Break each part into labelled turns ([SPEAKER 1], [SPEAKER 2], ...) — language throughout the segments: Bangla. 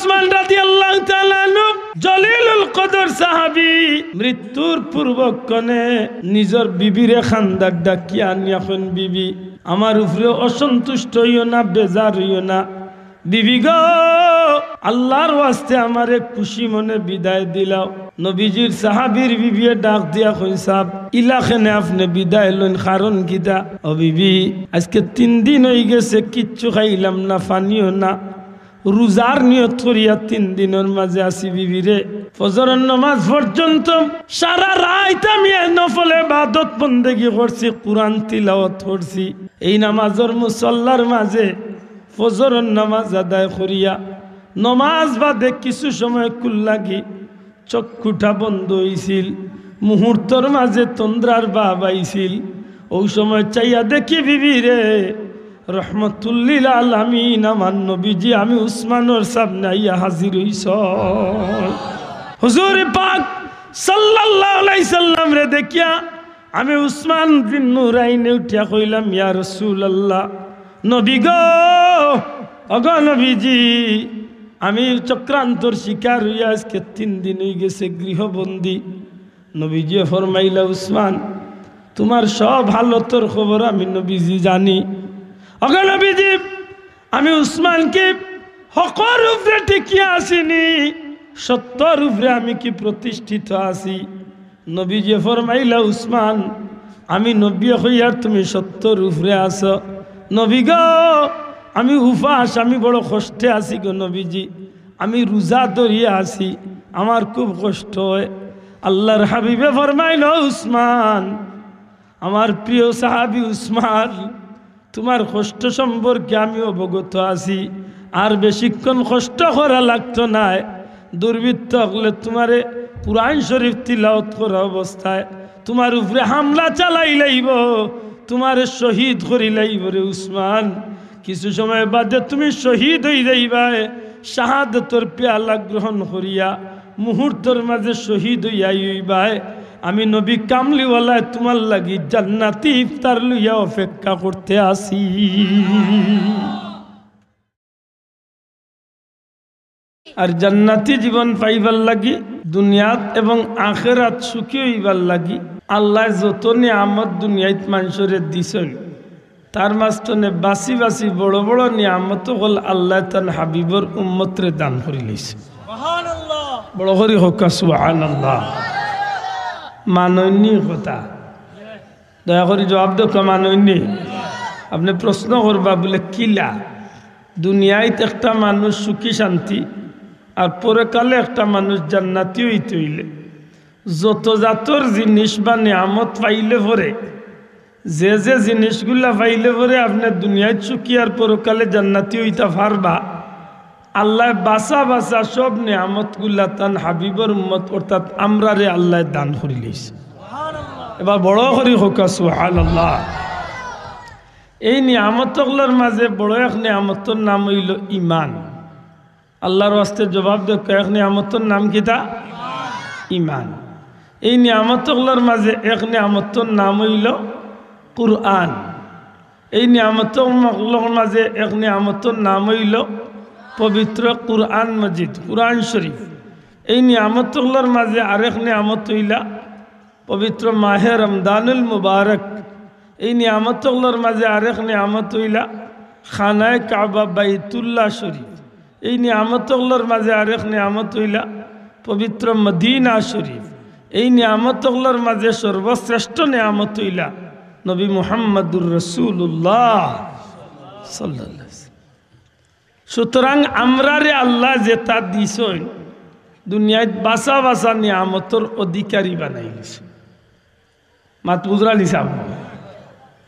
[SPEAKER 1] উসমান রাদিয়াল্লাহু তাআলা আনহু জলিলুল কদর সাহাবী মৃত্যুর পূর্বক্ষণে নিজের বিবিরে খান্দার ডাকিয়া আনিয়া কোন বিবি আমার উপরে অসন্তুষ্ট হইও না, বেজার হইও না, বিবি গো আল্লাহর ওয়াস্তে আমারে খুশি মনে বিদায় দিলাও। নবীজির সাহাবীর বিবিয়ে ডাক দিয়া কই সাহেব ইলাখানে আপনি বিদায় লইন, কারণ কিটা? ও বিবি আজকে 3 দিন হয়ে গেছে কিচ্ছু খাইলাম না, পানিও না, রোজার নিয়ত করিয়া 3 দিনের মাঝে আসি বিবিরে। ফজরের নামাজ পর্যন্ত সারা রাত আমি নফলে ইবাদত বন্দেগি করছি, কুরআন তিলাওয়াত করছি। এই নামাজের মুসল্লার মাঝে ফজরের নামাজ আদায় করিয়া নমাজ বাদে কিছু সময় কুল লাগি চক্ষুটা বন্ধ হইছিল, মুহূর্তর মাঝে তন্দ্রার ভাব আইছিল। ওই সময় চাইয়া দেখি বিবি রে রহমতুল্লিল আলামিন আমার নবীজি আমি উসমানের সামনে আইয়া হাজির হইছ। হুজুর পাক সাল্লাল্লাহু আলাইহি সাল্লাম রে দেখিয়া আমি উসমান বিন নুরাইনে উঠিয়া কইলাম ইয়া রাসূলুল্লাহ, নবী গো অগ নবীজি আমি চক্রান্তর শিকার হইয়া আজকে 3 দিন হয়ে গেছে গৃহবন্দী। নবীজি ফরমাইলা উসমান তোমার সব হালতর খবর আমি নবীজি জানি। অগ নবীজি আমি উসমানকে হকর উপরে টিকিয়া আসিনি, সত্যর উপরে আমি কি প্রতিষ্ঠিত আছি? নবীজি ফরমাইলা উসমান আমি নবী হইয়ার তুমি সত্যর উপরে আছো। নবী গো আমি উপাস, আমি বড় কষ্টে আছি গো নবীজি, আমি রোজা ধরিয়া আছি, আমার খুব কষ্ট হয়। আল্লাহর হাবিবে ফরমাইল উসমান আমার প্রিয় সাহাবী উসমান তোমার কষ্ট সম্পর্কে আমি অবগত আছি, আর বেশিক্ষণ কষ্ট করা লাগতো না। দুর্বৃত্ত হলে তোমারে কুরআন শরীফ তিলাওয়াত করা অবস্থায় তোমার উপরে হামলা চালাই লাইব, তোমারে শহীদ করি লাইব রে উসমান। কিছু সময় বাদে তুমি শহীদ হয়ে যাইবা, শাহাদাতের পেয়ালা গ্রহণ করিয়া মুহূর্তের মাঝে শহীদ হইবা। আমি নবী কামলিওয়ালা তোমার লাগি জান্নাতি ইফতার লইয়া অপেক্ষা করতে আসি। আর জান্নাতি জীবন পাইবার লাগি দুনিয়াত এবং আখিরাত সুখী হইবার লাগি আল্লাহ যত নিয়ামত দুনিয়াত মানুষরে দিছেন তার মাঝখানে বাসি বাসি বড় বড় নিয়ামত হল আল্লাহ তান হাবিবর উম্মতরে দান করে লইছে। সুবহানাল্লাহ, বড় করে হোক সুবহানাল্লাহ। মাননীয় কথা দয়া করে জবাব দেখো, মাননীয় আপনি প্রশ্ন করবা বলে কিলা দুনিয়ায় একটা মানুষ সুখী শান্তি আর পরকালে একটা মানুষ জান্নাতি হইতে হইলে যত জাতর জিনিস বা নিয়ামত পাইলে পরে যে যে জিনিসগুলা পাইলে পরে আপনার দুনিয়ায় সুখী আর পরকালে জান্নাতি হইতে পারবা, আল্লাহ বাসা বাসা সব নিয়ামতগুলা তান হাবিবর উম্মত অর্থাৎ আমরা রে আল্লাহ দান করে লইছে। এবার বড় করি হোক সুবহানাল্লাহ। এই নিয়ামতগুলোর মাঝে বড় এক নিয়ামতের নাম হইল ইমান। আল্লাহর ওয়াস্তে জবাব দেখ এক নিয়ামতের নাম কিতা? ইমান। এই নিয়ামতগুলোর মাঝে এক নিয়ামতের নাম হইল কুরআন। এই নিয়ামতগুলোর মাঝে এক নিয়ামতের নাম হইল পবিত্র কুরআন মজিদ, কুরআন শরীফ। এই নিয়ামতগুলোর মাঝে আরেক নিয়ামত হইলা পবিত্র মাহে রমদানুল মুবারক। এই নিয়ামতগুলোর মাঝে আরেক নিয়ামত হইলা খানায় কাবা বাইতুল্লাহ শরীফ। এই নিয়ামতগুলোর মাঝে আরেক নিয়ামত হইলা পবিত্র মদিনা শরীফ। এই নিয়ামতগুলোর মাঝে সর্বশ্রেষ্ঠ নিয়ামত হইলা নবী মুহাম্মদুর রাসূলুল্লাহ সাল্লাল্লাহু আলাইহি ওয়াসাল্লাম। সুতরাং আমরা রে আল্লাহ যেটা দিছেন দুনিয়ায় বাসা বাসা নিয়ামতর অধিকারী বানাই দিছে। মাত বুঝরা নিসাব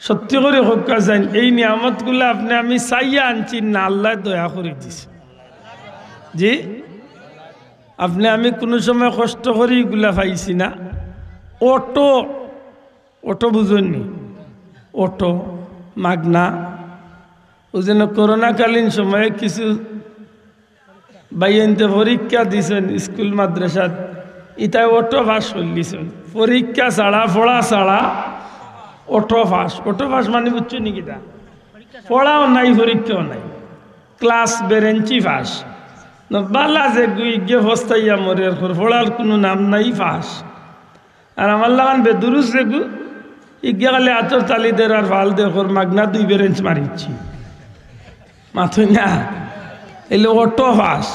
[SPEAKER 1] সত্যি করে হকা যান এই নিয়ামতগুলো আপনি আমি চাইয়া আনছি না, আল্লাহ দয়া করে দিছে। জি আপনি আমি কোনো সময় কষ্ট করে এগুলা পাইছি না। অটো অটো বুঝুননি, অটো মাগনা। ও যেন করোনাকালীন সময়ে কিছু বাইনতে পরীক্ষা দিছেন স্কুল মাদ্রাসাত, ইতাই অটো পাস করলিছেন। পরীক্ষা ছাড়া পড়া ছাড়া অটো পাস। অটো পাস মানে বুঝছো নাকি? তা পড়াও নাই পরীক্ষাও নাই, ক্লাস বেরেঞ্চি পাস। বালা যে গুই গে ফস্তাইয়া মরে পড়ার কোনো নাম নাই ফাঁস আর আমার লাগান বেদুরুস যে গু ইগে গেলে আতর তালি দের আর ভাল দেখর মাগনা 2 বেরেঞ্চ মারিচ্ছি মাথুই না এলে অটো ফাঁস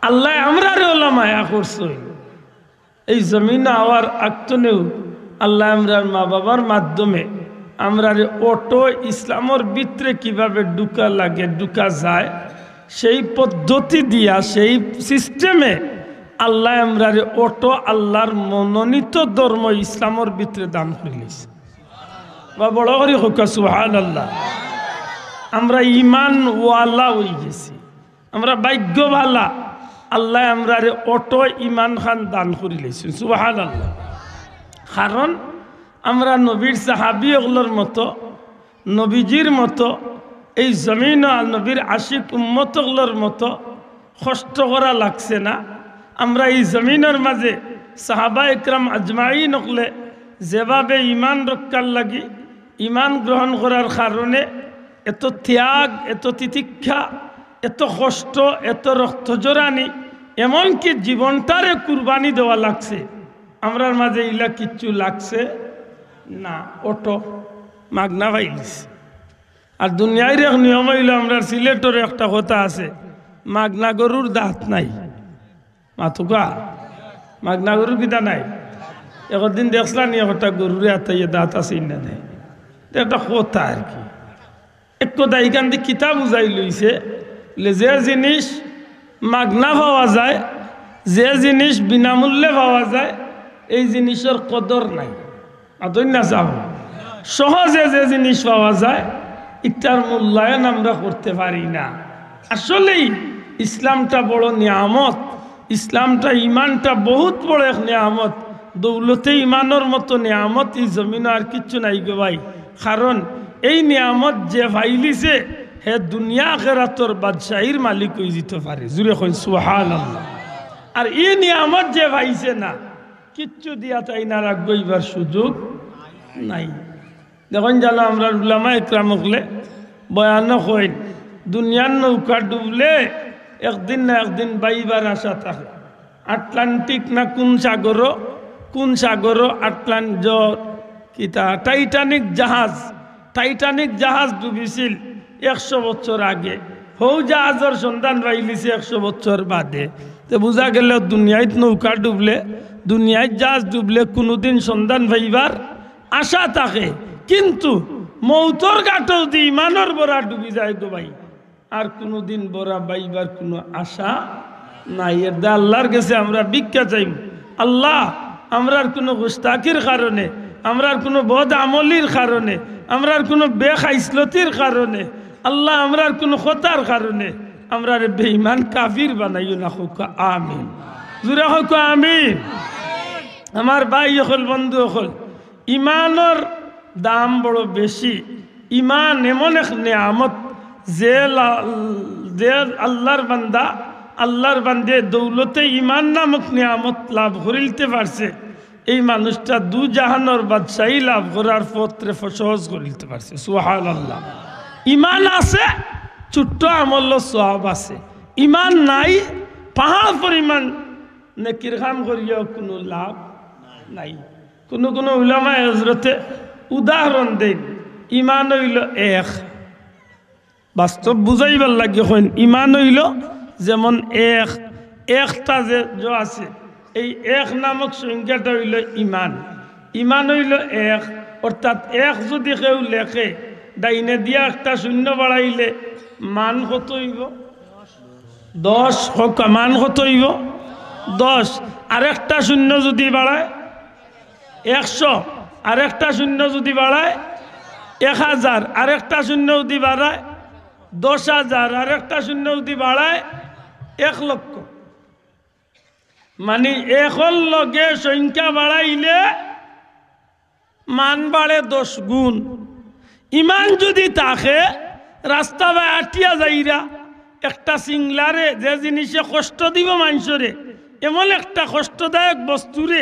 [SPEAKER 1] আল্লাহ আমরা রে ওলামায়া করছই এই জমিন আওয়ার আক্তনেও আল্লাহ আমরার মা বাবার মাধ্যমে আমরা অটো ইসলামর ভিতরে কিভাবে ঢুকা লাগে ঢুকা যায় সেই পদ্ধতি দিয়া সেই সিস্টেমে আল্লাহ আমরা অটো আল্লাহর মনোনীত ধর্ম ইসলামর ভিতরে দান করিলিস বা বড় করে হোক সুবহানাল্লাহ। আমরা ইমান ওয়ালা হয়ে গেছি, আমরা ভাগ্যবালা। আল্লাহ আমরা অটো ইমান খান দান করে লেছেন সুবহানাল্লাহ। কারণ আমরা নবীর সাহাবি ওগুলোর মতো নবীজির মতো এই জমিন আর নবীর আশিক উম্মতগুলোর মতো কষ্ট করা লাগছে না। আমরা এই জমিনের মাঝে সাহাবা একরাম আজমাইন হলে যেভাবে ইমান রক্ষার লাগি ইমান গ্রহণ করার কারণে এত ত্যাগ এত তিতিক্ষা এত কষ্ট এত রক্ত জোরানি এমনকি জীবনটারে কুরবানি দেওয়া লাগছে। আমরার মাঝে ইলা কিচ্ছু লাগছে না, অটো মাগনা পাইলিস। আর দুনিয়ার এক নিয়ম হইল আমরা সিলেটের একটা কথা আছে, মাগনা গরুর দাঁত নাই। মাথুকা মাগনা গরুর কিতা নাই। একদিন দেখলাম নি একটা গরুরে আতাইয়ে দাঁত আছে না নেই, একটা কথা আর কি। এক কথা এইখান থেকে কিতাব বুঝাই লইছে যে জিনিস মাগনা পাওয়া যায়, যে জিনিস বিনামূল্যে পাওয়া যায়, এই জিনিসের কদর নাই। আতই না যাও সহজে যে জিনিস পাওয়া যায় এটার মূল্যায়ন আমরা করতে পারি না। আসলেই ইসলামটা বড় নিয়ামত, ইসলামটা ইমানটা বহুত বড় এক নিয়ামত। দৌলতে ইমানের মতো নিয়ামত এই জমিন আর কিচ্ছু নাই গো ভাই। কারণ এই নিয়ামত যে ভাইলিছে হে দুনিয়া আখিরাতের বাদশাহীর মালিক হয়ে যেতে পারে। জুড়ে কই সুবহানাল্লাহ। আর এই নিয়ামত যে ভাইছে না কিচ্ছু দিয়া তাই না রাখবো এবার সুযোগ নাই। দেখুন জানো আমরা উলামা ইকরাম হলে বয়ান হইন দুনিয়ার নৌকা ডুবলে একদিন না একদিন বাইবার আশা থাকে। আটলান্টিক না কোন সাগর কিতা টাইটানিক জাহাজ ডুবিছিল 100 বছর আগে। হৌ জাহাজের সন্ধান পাইলিছে 100 বছর বাদে। তো বোঝা গেল দুনিয়ায় নৌকা ডুবলে দুনিয়ায় জাহাজ ডুবলে কোনোদিন সন্ধান পাইবার আশা থাকে, কিন্তু মৌতর ঘাটেও দি ইমানের বড়া ডুবি যায় গো ভাই, আর কোনোদিন বড়া বাইবার কোনো আশা নাই। এর দা আল্লাহর কাছে আমরা ভিক্ষা চাইব, আল্লাহ আমরার কোনো গুস্তাকির কারণে, আমরার কোনো বদ আমলির কারণে, আমরার কোনো বেখাইসলতির কারণে, আল্লাহ আমরার কোনো খতার কারণে আমরার বেঈমান কাফির বানাইও না। হোক আমিন, জুড়ে হোক আমিন। আমার ভাই হল বন্ধু হল, ইমানের দাম বড় বেশি। ইমান এমন এক নিয়ামত যে আল্লাহর বান্দে দৌলতে ইমান নামক নিয়ামত লাভ করিতে পারছে, এই মানুষটা দু জাহানোর বাদশাহী লাভ করার পত্রে সহজ করিতে পারছে। সুবহানাল্লাহ। ইমান আছে, ছোট্ট আমল সওয়াব আছে। ইমান নাই, পাহাড় পরিমাণ নেকির কাম করিয়াও কোনো লাভ নাই। কোনো উলামা হযরতে উদাহরণ দেন, ইমান হইল এক। বাস্তব বুঝাইবার লাগে হইন ইমান হইল যেমন একটা যে আছে, এই এক নামক সংখ্যাটা হইল ইমান। ইমান হইল এক, অর্থাৎ এক যদি কেউ লেখে ডাইনে দিয়া একটা শূন্য বাড়াইলে মান কত হইব? 10। হোক মান কত হইব? 10। আরেকটা শূন্য যদি বাড়ায় 100, আরেকটা শূন্য যদি বাড়ায় 1000, আরেকটা শূন্য যদি বাড়ায় 10,000, আরেকটা শূন্য যদি বাড়ায় 1 লক্ষ। মানে একর লগে সংখ্যা বাড়াইলে মান বাড়ে 10 গুণ। ইমান যদি থাকে রাস্তা বা আটিয়া যাইরা একটা সিংলারে যে জিনিসে কষ্ট দিব মানুষরে, এমন একটা কষ্টদায়ক বস্তুরে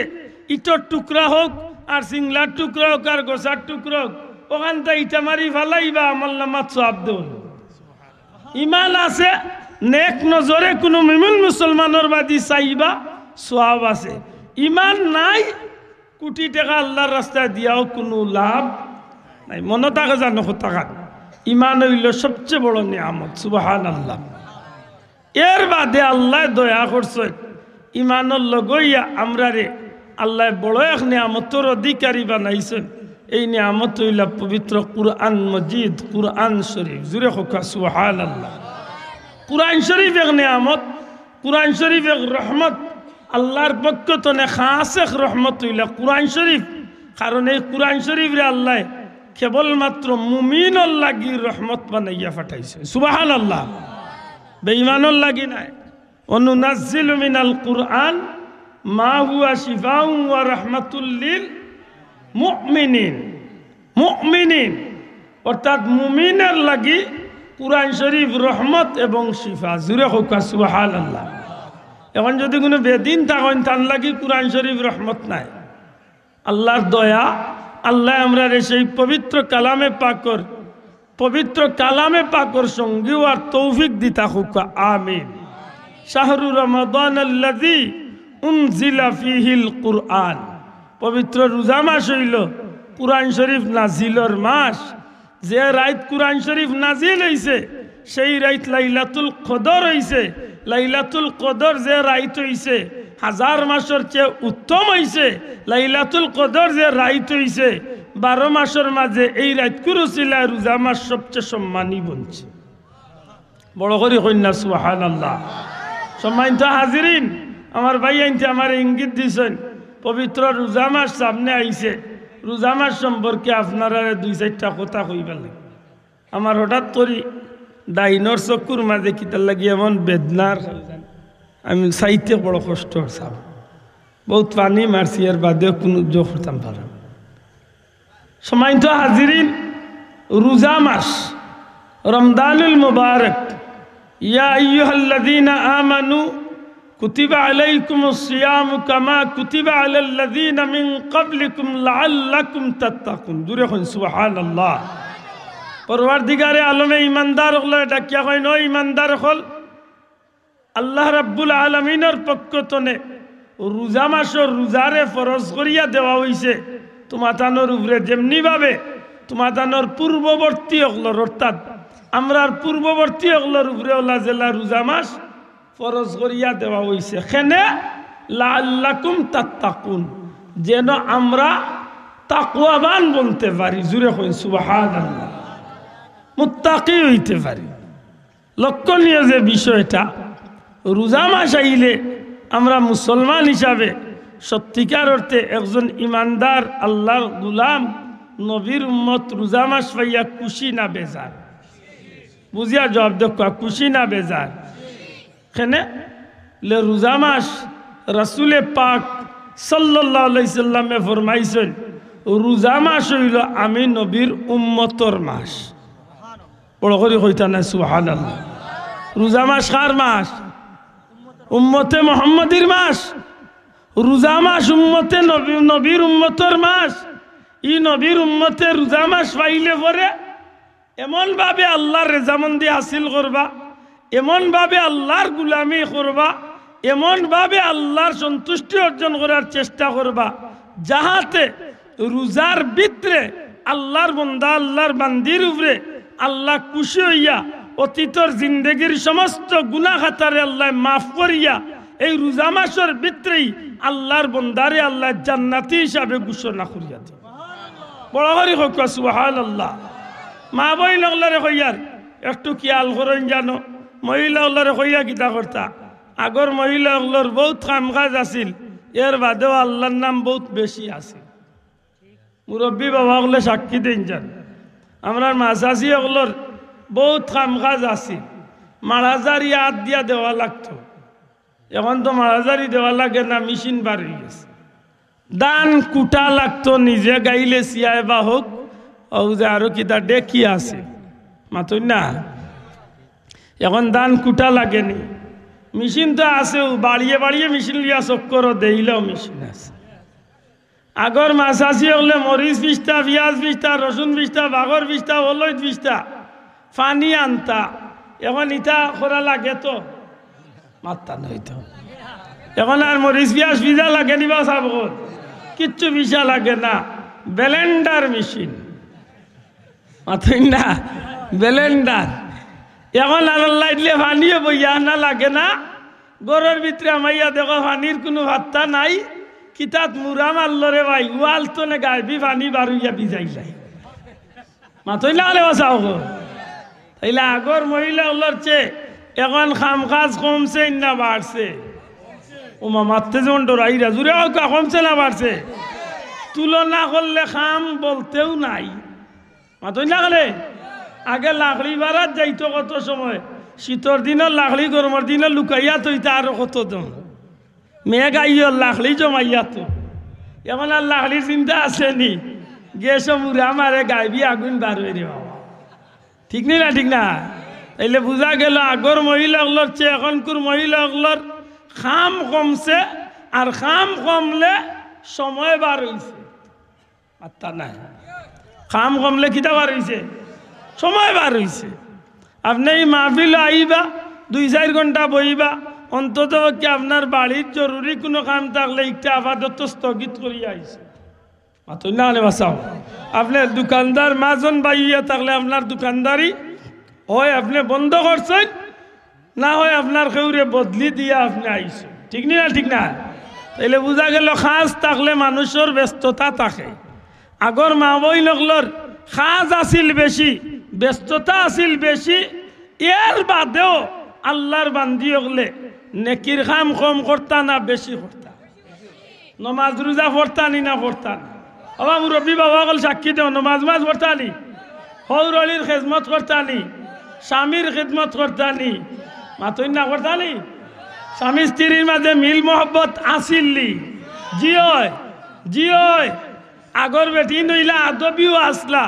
[SPEAKER 1] ইটর টুকরা হোক আর সিংলার টুকরা হোক আর গোসার টুকরা হোক, ওখানটা ইটা মারি ফেলাইবা আমল নামাত সওয়াব দেব। ইমান আছে নেক নজরে কোনো মুমিন মুসলমানের বাদী চাইবা সওয়াব আছে ইমান নাই কোটি টাকা আল্লাহর রাস্তায় দিয়াও কোনো লাভ নাই মনে থাকে জানো টাকা ইমান হইল সবচেয়ে বড় নিয়ামত সুবহানাল্লাহ এর বাদে আল্লাহ দয়া করছে ইমানের লগইয়া আমরা রে আল্লাহ বড় এক নিয়ামতের অধিকারী বানাইছেন এই নিয়ামত হইল পবিত্র কুরআন মজিদ কুরআন শরীফ জুড়ে হোক সুবহানাল্লাহ কুরআন শরীফ এক নিয়ামত কুরআন শরীফ এক রহমত আল্লাহর পক্ষ থেকে খাস এক রহমত হইল কুরআন শরীফ কারণ এই কুরআন শরীফ রে আল্লাহ কেবলমাত্র মুমিনের লাগি রহমত বানাইয়া পাঠাইছে সুবহানাল্লাহ বেঈমানের লাগি নাই অনুনাজ্জিলু মিনাল কুরআন মা হুয়া শিফাউন ওয়া রাহমাতুল লিল মুমিনিন মুমিনিন অর্থাৎ মুমিনের লাগি কুরআন শরীফ রহমত এবং শিফা জুড়ে হোক সুবহানাল্লাহ এখন যদি কোনো বেদিন থাকেন তার লাগি কুরআন শরীফ রহমত নাই আল্লাহর দয়া আল্লাহ আমরা সেই পবিত্র কালামে পাকর সঙ্গী আর তৌফিক দিতা হোক আমিন শাহরু রমাদান আল্লাযী উনজিলা ফীহিল কুরআন পবিত্র রোজা মাস হইল কুরআন শরীফ নাজিলর মাস যে রাত কুরআন শরীফ নাজিল হইছে সেই রাত লাইলাতুল কদর হইছে লাইলাতুল কদর যে রাত হইছে হাজার মাসের চেয়ে উত্তম হইছে লাইলাতুল কদর যে রাত হইছে 12 মাসের মাঝে এই রাত কুরসিলায় রোজা মাস সবচেয়ে সম্মানী বনছে বড় করে কন্যা সুবহানাল্লাহ সম্মানিত হাজিরিন আমার ভাই আনতে আমার ইঙ্গিত দিয়েছেন পবিত্র রোজা মাস সামনে আইছে রোজা মাস সম্পর্কে আপনারা 2-4টা কথা কইবার লাগে আমার হঠাৎ করি ডাইনর চকুর মাঝে কিতার লাগি এমন বেদনার আমি চাইতে বড় কষ্ট হচ্ছাম বহুত পানি মারছি এর বাদেও কোনো যোগ করতাম পারাম সম্মানিত হাজিরিন রোজা মাস রমজানুল মুবারক ইয়া আইয়ুহাল্লাযীনা আমানু কুতিবা আলাইকুমুস সিয়ামু কামা কুতিবা আলাল লাযীনা মিন ক্বাবলিকুম লাআল্লাকুম তাত্তাকুন জোরে কইন সুবহানাল্লাহ পরওয়ারদিগারে আলমে ইমানদার হল ডাকিয়া কইন ও ইমানদার হল আল্লাহ রাব্বুল আলামিনের পক্ষ থেকে রোজা মাসের রোজারে ফরজ করিয়া দেওয়া হইছে তোমাতানোর উপরে যেমনি ভাবে তোমাতানোর পূর্ববর্তী হলর অর্থাৎ আমরার পূর্ববর্তী হলর উপরে ওলা জেলা রোজা মাস ফরজ করিয়া দেওয়া হইছে কেনে লাআল্লাকুম তাত্তাকুন যেন আমরা তাকওয়াবান বলতে পারি জুরে কইন সুবহানাল্লাহ মুত্তাকি হইতে পারি লক্ষণীয় যে বিষয়টা রোজা মাস আইলে আমরা মুসলমান হিসাবে সত্যিকার অর্থে একজন ইমানদার আল্লাহর গোলাম নবীর উম্মত রোজা মাস পাইয়া খুশি না বেজার বুঝিয়া জবাব দেখা খুশি না বেজার কেনে লে রোজা মাস রাসূলে পাক সাল্লাল্লাহু আলাইহি সাল্লামে ফরমাইছেন রোজা মাস হইল আমি নবীর উম্মতর মাস বড় করে কইতা না সুবহানাল্লাহ রোজা মাস কার মাস উম্মতে মুহাম্মাদির মাস রোজা মাস উম্মতে নবীর উম্মতর মাস ই নবীর উম্মতে রোজা মাস পাইলে পরে এমন ভাবে আল্লাহর রেজামন্দি হাসিল করবা এমন ভাবে আল্লাহর গোলামি করবা এমন ভাবে আল্লাহর সন্তুষ্টি অর্জন করার চেষ্টা করবা যাহাতে রোজার ভিতরে আল্লাহর বান্দা আল্লাহর বান্দির উপরে আল্লাহ খুশি হইয়া অতীতর জিন্দগির সমস্ত গুনাহ খাতারে আল্লাহ মাফ করিয়া এই রোজা মাসের ভিতরেই আল্লাহর বান্দারে আল্লাহ জান্নাতি হিসাবে ঘোষণা করিয়া দেন বড় করে হোক সুবহানাল্লাহ মা বই লগলারে কইয়ার একটু খেয়াল করেন জানো মহিলাগুলারে কইয়া কিতা করতা আগর মহিলাগুলোর বহুত কাম কাজ আছিল এর বাদেও আল্লাহর নাম বহুত বেশি আছে মুরব্বী বাবাগুলো সাক্ষী দেন যান আমরা মাঝাজি ওগুলোর বহুত কাম কাজ আছিল মারাজারি হাত দিয়া দেওয়া লাগতো এখন তো মারাজারি দেওয়া লাগে না মেশিন বার হয়ে গেছে দান কুটা লাগতো নিজে গাইলে সিয়ায় বা হোক ও যে আরো কিতা ডেকি আছে মাতই না এখন দান কুটা লাগেনি মেশিন তো আছেও বাড়িয়ে বাড়িয়ে মেশিন লিয়া চক্কর দেইলেও মেশিন আছে আগর মাছাছি হলে মরিচ বিছটা পেঁয়াজ বিছটা রসুন বিছটা বাগর বিছটা হলুদ বিছটা পানি আনতা এখন ইটা করা লাগে তো মাত্তা নইতো এখন আর মরিচ পিঁয়াজ ভিজা লাগে নিবা সাব কিচ্ছু ভিসা লাগে না ব্লেন্ডার মেশিন মাথুই না ব্লেন্ডার এখন আর লাইটলে পানিও বইয়া না লাগে না গরের ভিতরে আমাইয়া দেখো পানির কোনো ভাত্তা নাই কিতাত মুরা মারলরে ভাই ওয়াল তো নে গাইবি পানি বারুইয়া ভিজাই যায় মাথুই না হলে বাঁচাও গো তাইলে আগর মহিলা ওলার চেয়ে এখন খাম কাজ কমছে না বাড়ছে ওমা মারতে যেমন ডরাইরা জুড়ে কমছে না বাড়ছে তুলনা করলে খাম বলতেও নাই মাথুই না গেলে আগে লাকড়ি বাড়াত যাইতো কত সময় শীতর দিনের লাকড়ি গরমের দিনে লুকাইয়া তৈতে আরো কত দম মেঘ আইয় লাকড়ি জমাইয়া তো এখন আর লাকড়ির চিন্তা আসেনি গেছ মুড়া মারে গাইবি আগুন বার হয়ে রে বাবা ঠিক নেই না ঠিক না তাইলে বোঝা গেল আগর মহিলাগুলোর চেয়ে এখনকার মহিলাগুলোর খাম কমছে আর খাম কমলে সময় বার হয়েছে আত্মা নাই খাম কমলে কিতা বার হয়েছে সময় বার হয়েছে আপনি এই মাহফিল আইবা 2-4 ঘন্টা বইবা অন্তত কি আপনার বাড়ির জরুরি কোনো কাম থাকলে একটা আপাতত স্থগিত করিয়া আইছে মাত্র না হলে বাঁচাও আপনার দোকানদার মাজন বাইয়া থাকলে আপনার দোকানদারি হয় আপনি বন্ধ করছেন না হয় আপনার কেউরে বদলি দিয়া আপনি আইছেন ঠিক না ঠিক না তাইলে বোঝা গেল খাস থাকলে মানুষের ব্যস্ততা থাকে আগর মা বই লগলর খাজ আছিল বেশি ব্যস্ততা আছিল বেশি এর বাদেও আল্লাহর বান্দি হলে নেকির খাম কম করতা না বেশি করতা নমাজ রোজা পড়তানি না পড়তান বাবা মুরব্বী বাবা কল সাক্ষী দেও নমাজ মাজ পড়তানি হৌরলির খেদমত করতানি স্বামীর খেদমত করতানি মাতই না করতানি স্বামী স্ত্রীর মাঝে মিল মোহব্বত আসিল্লি জিয় আগর বেটি নইলা আদবিও আসলা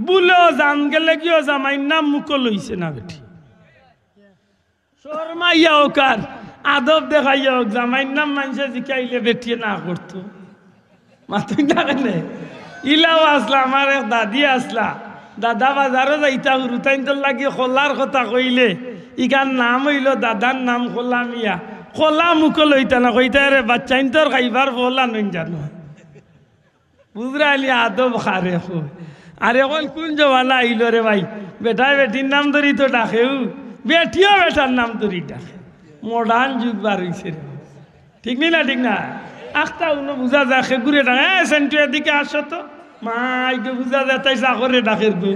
[SPEAKER 1] বুলেও জান গেলে কিও জামাইর নাম মুখ লইছে না বেটি শর্মাইয়া ওকার আদব দেখাইয়া হোক জামাইর নাম মানুষে জিকাইলে বেটিয়ে না করতো মাতুই না কেনে ইলাও আসলা আমার এক দাদি আসলা দাদা বাজারও যাইতা রুতাইন তোর লাগি খোলার কথা কইলে ইকার নাম হইল দাদার নাম খোলা মিয়া খোলা মুখ লইতা না কইতা রে বাচ্চাইন তোর খাইবার খোলা নই জানো বুঝরাইলি আদব খারে আর এখন কোন জমানা আইল রে ভাই বেটায় বেটির নাম ধরি তো ডাকেও বেটিও বেটার নাম ধরি ডাকে মডার্ন যুগ বার হয়েছে রে ঠিক নেই না ঠিক না আখতা উনো বুঝা যায় সে ঘুরে ডাকে সেন্টু এদিকে আসো তো মাইকে বুঝা যায় তাই চাকরে ডাকের গো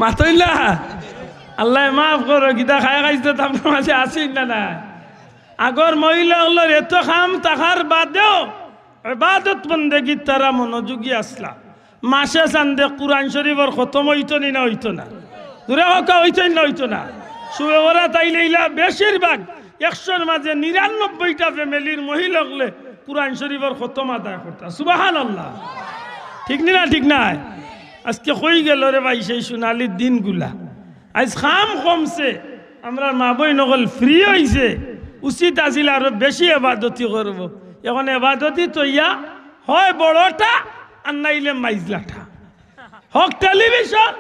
[SPEAKER 1] মাতইলা আল্লাহ মাফ করো গীতা খাই খাইছে তো আপনার মাঝে আসেন না না আগর মহিলা হলোর এত খাম তাহার বাদেও ইবাদত বন্দেগী তারা মনোযোগী আসলা মাসে চান্দে কুরআন শরীফর খতম হইতো নি না হইতো না দূরে হকা হইতো না হইতো না শুয়ে ওরা তাইলে ইলা বেশিরভাগ 100-র মাঝে 99টা ফ্যামিলির মহিলা হলে কুরআন শরীফর খতম আদায় করতা সুবহানাল্লাহ ঠিক না ঠিক না আজকে কই গেল রে ভাই সেই সোনালির দিনগুলা আজ খাম কমছে আমরা মা বই নকল ফ্রি হইছে উচিত আছিল আরো বেশি ইবাদতি করব এখন ইবাদতি তৈয়া হয় বড়টা আর নাইলে মাইজলাটা হক টেলিভিশন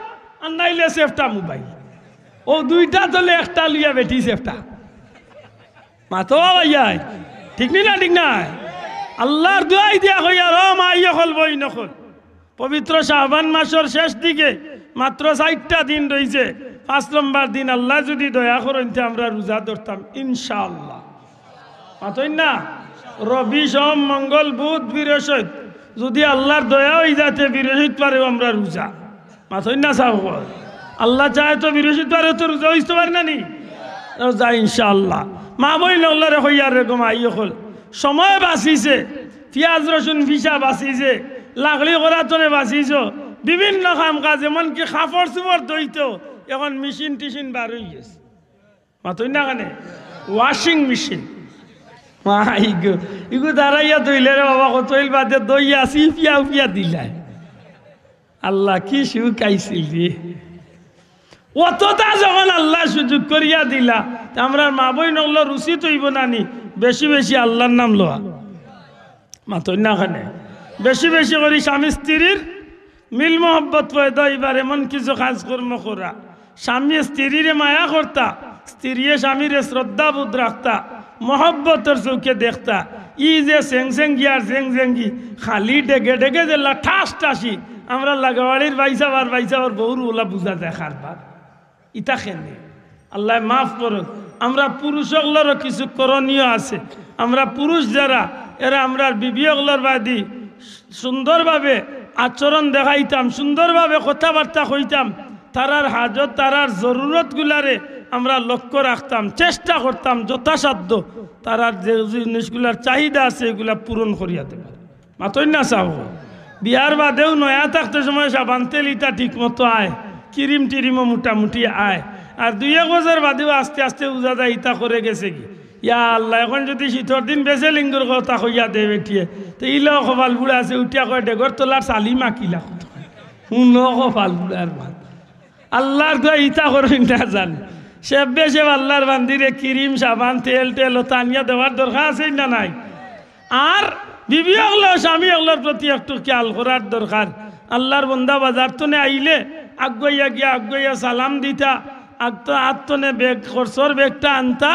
[SPEAKER 1] আর নাইলে সেফটা মোবাইল ও দুইটা তলে একটা লিয়া বেটি সেফটা মাতো ভাইয়াই ঠিক না ঠিক না আল্লাহর দুয়াই দিয়া হইয়া র মা ইয়ে হল বই নকল পবিত্র শাবান মাসের শেষ দিকে মাত্র 4টা দিন রয়েছে 5 নম্বর দিন আল্লাহ যদি দয়া করেন আমরা রোজা ধরতাম ইনশাআল্লাহ মাতই না রবি সোম মঙ্গল বুধ বৃহস্পতি যদি আল্লাহর দয়া হয়ে যাতে বৃহস্পতিবারেও আমরা রোজা মাতই না সাহ আল্লাহ চায় তো বৃহস্পতিবারে তো রোজা হইতে পারে না নি রোজা ইনশাআল্লাহ মা বই নল্লারে হইয়ার রেগম আই হল সময় বাঁচিছে পিঁয়াজ রসুন ভিসা বাঁচিছে লাকড়ি করাতনে বাঁচিছ বিভিন্ন কাম কাজ এমনকি কাপড় চোপড় ধুইতো এখন মেশিন টিশিন বার হয়ে গেছে মাতই না কেন ওয়াশিং মেশিন মাই গো ইগো দাঁড়াইয়া ধুইলে রে বাবা কতইল বাদে দইয়া সিপিয়া উপিয়া দিলাই আল্লাহ কি শুকাইছিল রে অতটা যখন আল্লাহ সুযোগ করিয়া দিলা আমরা মা বই নগল রুচি তৈব নানি বেশি বেশি আল্লাহর নাম লওয়া মাতই না কেন বেশি বেশি করি স্বামী স্ত্রীর মিল মোহব্বত পয়দা এবার এমন কিছু কাজকর্ম করা স্বামী স্ত্রীরে মায়া করতা, স্ত্রীয়ে স্বামীরে শ্রদ্ধা বোধ রাখতা, মহব্বতের চৌকে দেখতা। ই যে সেংসেঙ্গি আর জেংজেঙ্গি খালি ডেগে ডেগে দিলা ঠাস ঠাসি আমরা লাগাবাড়ির বাইসাবার বহুর ওলা বুঝা দেখার বার ইটা খেলে আল্লাহ মাফ করুক। আমরা পুরুষগুলোরও কিছু করণীয় আছে। আমরা পুরুষ যারা এরা আমরা বিবিগুলোর বাদী সুন্দরভাবে আচরণ দেখাইতাম, সুন্দরভাবে কথাবার্তা কইতাম, তারার হাজত তারার জরুরতগুলারে আমরা লক্ষ্য রাখতাম, চেষ্টা করতাম যথাসাধ্য তারার যে জিনিসগুলার চাহিদা আছে এগুলা পূরণ করিয়া দেবার। মাতই না চাও বিয়ার বাদেও নয়া থাকতে সময় সাবান তেল ইটা ঠিক মতো আয়, ক্রিম টিরিমও মোটামুটি আয়, আর 2-1 বছর বাদেও আস্তে আস্তে উজা যায় ইটা করে গেছে কি ইয়া আল্লাহ। এখন যদি শীতর দিন বেছে লিঙ্গর কথা কইয়া দে বেটিয়ে তো ইলাও কপাল বুড়া আছে উঠিয়া কয় ডেগর তোলার চালিমা কিলা শুন কপাল বুড়ার ভাত আল্লাহর কয় ইটা করবেন না জান সে বেশে আল্লাহর বান্দিরে ক্রিম সাবান তেল টেল টানিয়া দেওয়ার দরকার আছে না নাই? আর বিবি হলো স্বামী হলোর প্রতি একটু খেয়াল করার দরকার। আল্লাহর বন্দা বাজার তনে আইলে আগুয়া গিয়া আগুয়া সালাম দিতা, আত্মনে বেগ খরচর বেগটা আনতা।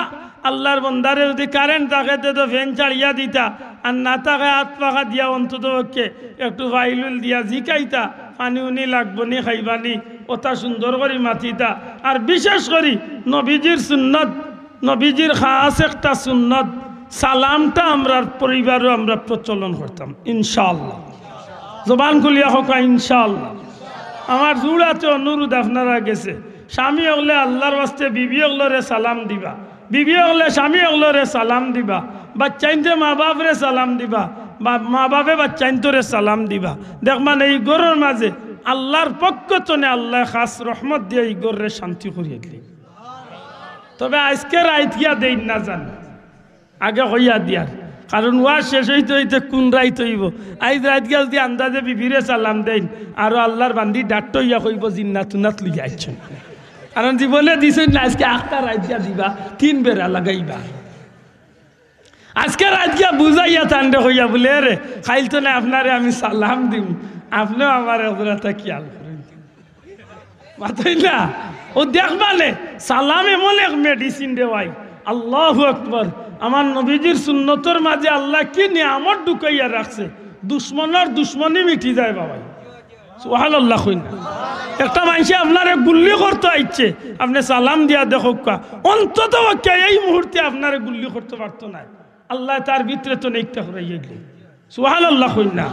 [SPEAKER 1] আল্লাহর বন্দারে যদি কারেন্ট থাকে তো ফ্যান চালিয়া দিতা, আর না থাকে হাত পাখা দিয়া অন্তত পক্ষে একটু ফাইলুল দিয়া জিকাইতা, পানি উনি লাগবনি খাইবানি ওটা সুন্দর করে মাতিতা। আর বিশেষ করে নবীজির সুন্নত, নবীজির খাস একটা সুন্নত সালামটা আমরা পরিবারও আমরা প্রচলন করতাম ইনশাআল্লাহ। জবান খুলিয়া হোক ইনশাআল্লাহ। আমার জুড়াতে অনুরোধ আপনারা গেছে স্বামী হলে আল্লাহর বাস্তে বিবি হলরে সালাম দিবা, বিবি হলে স্বামী হলরে সালাম দিবা, বাচ্চাইনতে মা বাপরে সালাম দিবা, মা বাপে বাচ্চাইনতরে সালাম দিবা। দেখমান এই গরের মাঝে আল্লাহর পক্ষ তনে আল্লাহ খাস রহমত দিয়ে এই গরে শান্তি করিয়ে দিলি। তবে আজকে রাইত গিয়া দেই না জান আগে হইয়া দিয়ার, কারণ ওয়া শেষ হইতে হইতে কোন রাইত হইব। আইজ রাইত গিয়া যদি আন্দাজে বিবিরে সালাম দেন আর আল্লাহর বান্দি ডাক্ত হইয়া কইব জিন্নাত তুনাত লইয়া আইছেন, কারণ জীবনে দিছেন না আজকে 8টা রাইত গিয়া দিবা 3 বেড়া লাগাইবা। আজকে রাত গিয়া বুঝাইয়া তান্ডে হইয়া বলে রে খাইল তো না আপনারে আমি সালাম দিব, আপনিও আমার হজরতা খেয়াল করেন মাথাই না। ও দেখবানে সালাম এমন এক মেডিসিন দেওয়াই। আল্লাহু আকবার। আমার নবীজির সুন্নতর মাঝে আল্লাহ কি নিয়ামত ঢুকাইয়া রাখছে, দুশ্মনের দুশ্মনী মিটি যায় বাবাই। সুবহানাল্লাহ কইনা। একটা মানুষে আপনারে গুল্লি করতে আইছে, আপনি সালাম দিয়া দেখো অন্তত এই মুহূর্তে আপনারে গুল্লি করতে পারতো না, আল্লাহ তার ভিতরে তো নেকটা করাইয়া গেল। সুবহানাল্লাহ কইনা।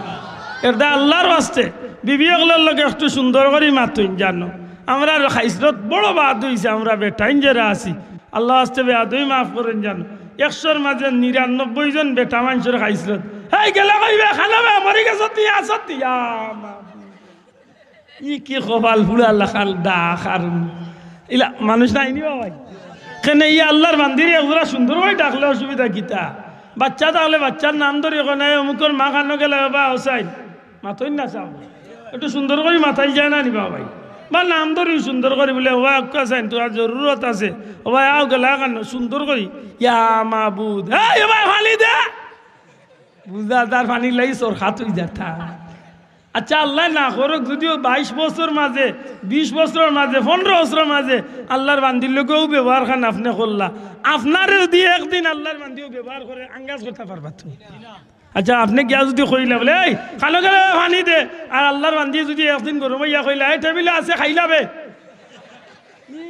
[SPEAKER 1] এটা আল্লাহর ওয়াস্তে বিবিগুলোর লগে একটু সুন্দর করে মাতুন জানো। আমরা খাইসরত বড় বাদ হইছে, আমরা বেটাইন যারা আছি আল্লাহ ওয়াস্তে বেয়াদই মাফ করেন জানো। 100-র মাঝে 99 জন বেটা মানুষের খাইসরত এই গেলে কইবে খানাবে মরি গেছ তুই আসত ইয়া ই কি কপাল ফুড়া লাখাল ডাক আর ইলা মানুষ নাই নি বাবাই। কেন ই আল্লাহর বান্দিরে ওরা সুন্দর করে ডাকলে অসুবিধা কিতা? বাচ্চা থাকলে বাচ্চার নাম ধরে ওখানে অমুকর মা খানো গেলে বা হোসাইন মাথই না চাও একটু সুন্দর করে মাথায় যায় না নি বাবাই, বা নাম ধরি সুন্দর করে বলে ওবা চাইন তোমার জরুরত আছে ওবা আও গেলা কেন সুন্দর করি ইয়া মাবুদ এই ভাই ফানি দে বুঝা তার ফানি লাগি সর খাতুই যাতা। আচ্ছা আল্লাহ না করুক যদিও 22 বছর মাঝে 20 বছরের মাঝে 15 বছরের মাঝে আল্লাহর বান্দির লোকেও ব্যবহার খান আপনি করলা, আপনারে যদি একদিন আল্লাহর বান্দিও ব্যবহার করে আঙ্গাজ করতে পারবা তুমি। আচ্ছা আপনি গিয়া যদি কইলা বলে এই খালো গেলে পানি দে, আর আল্লাহর বান্দি যদি একদিন গরম ইয়া কইলা এই টেবিলে আছে খাইলাবে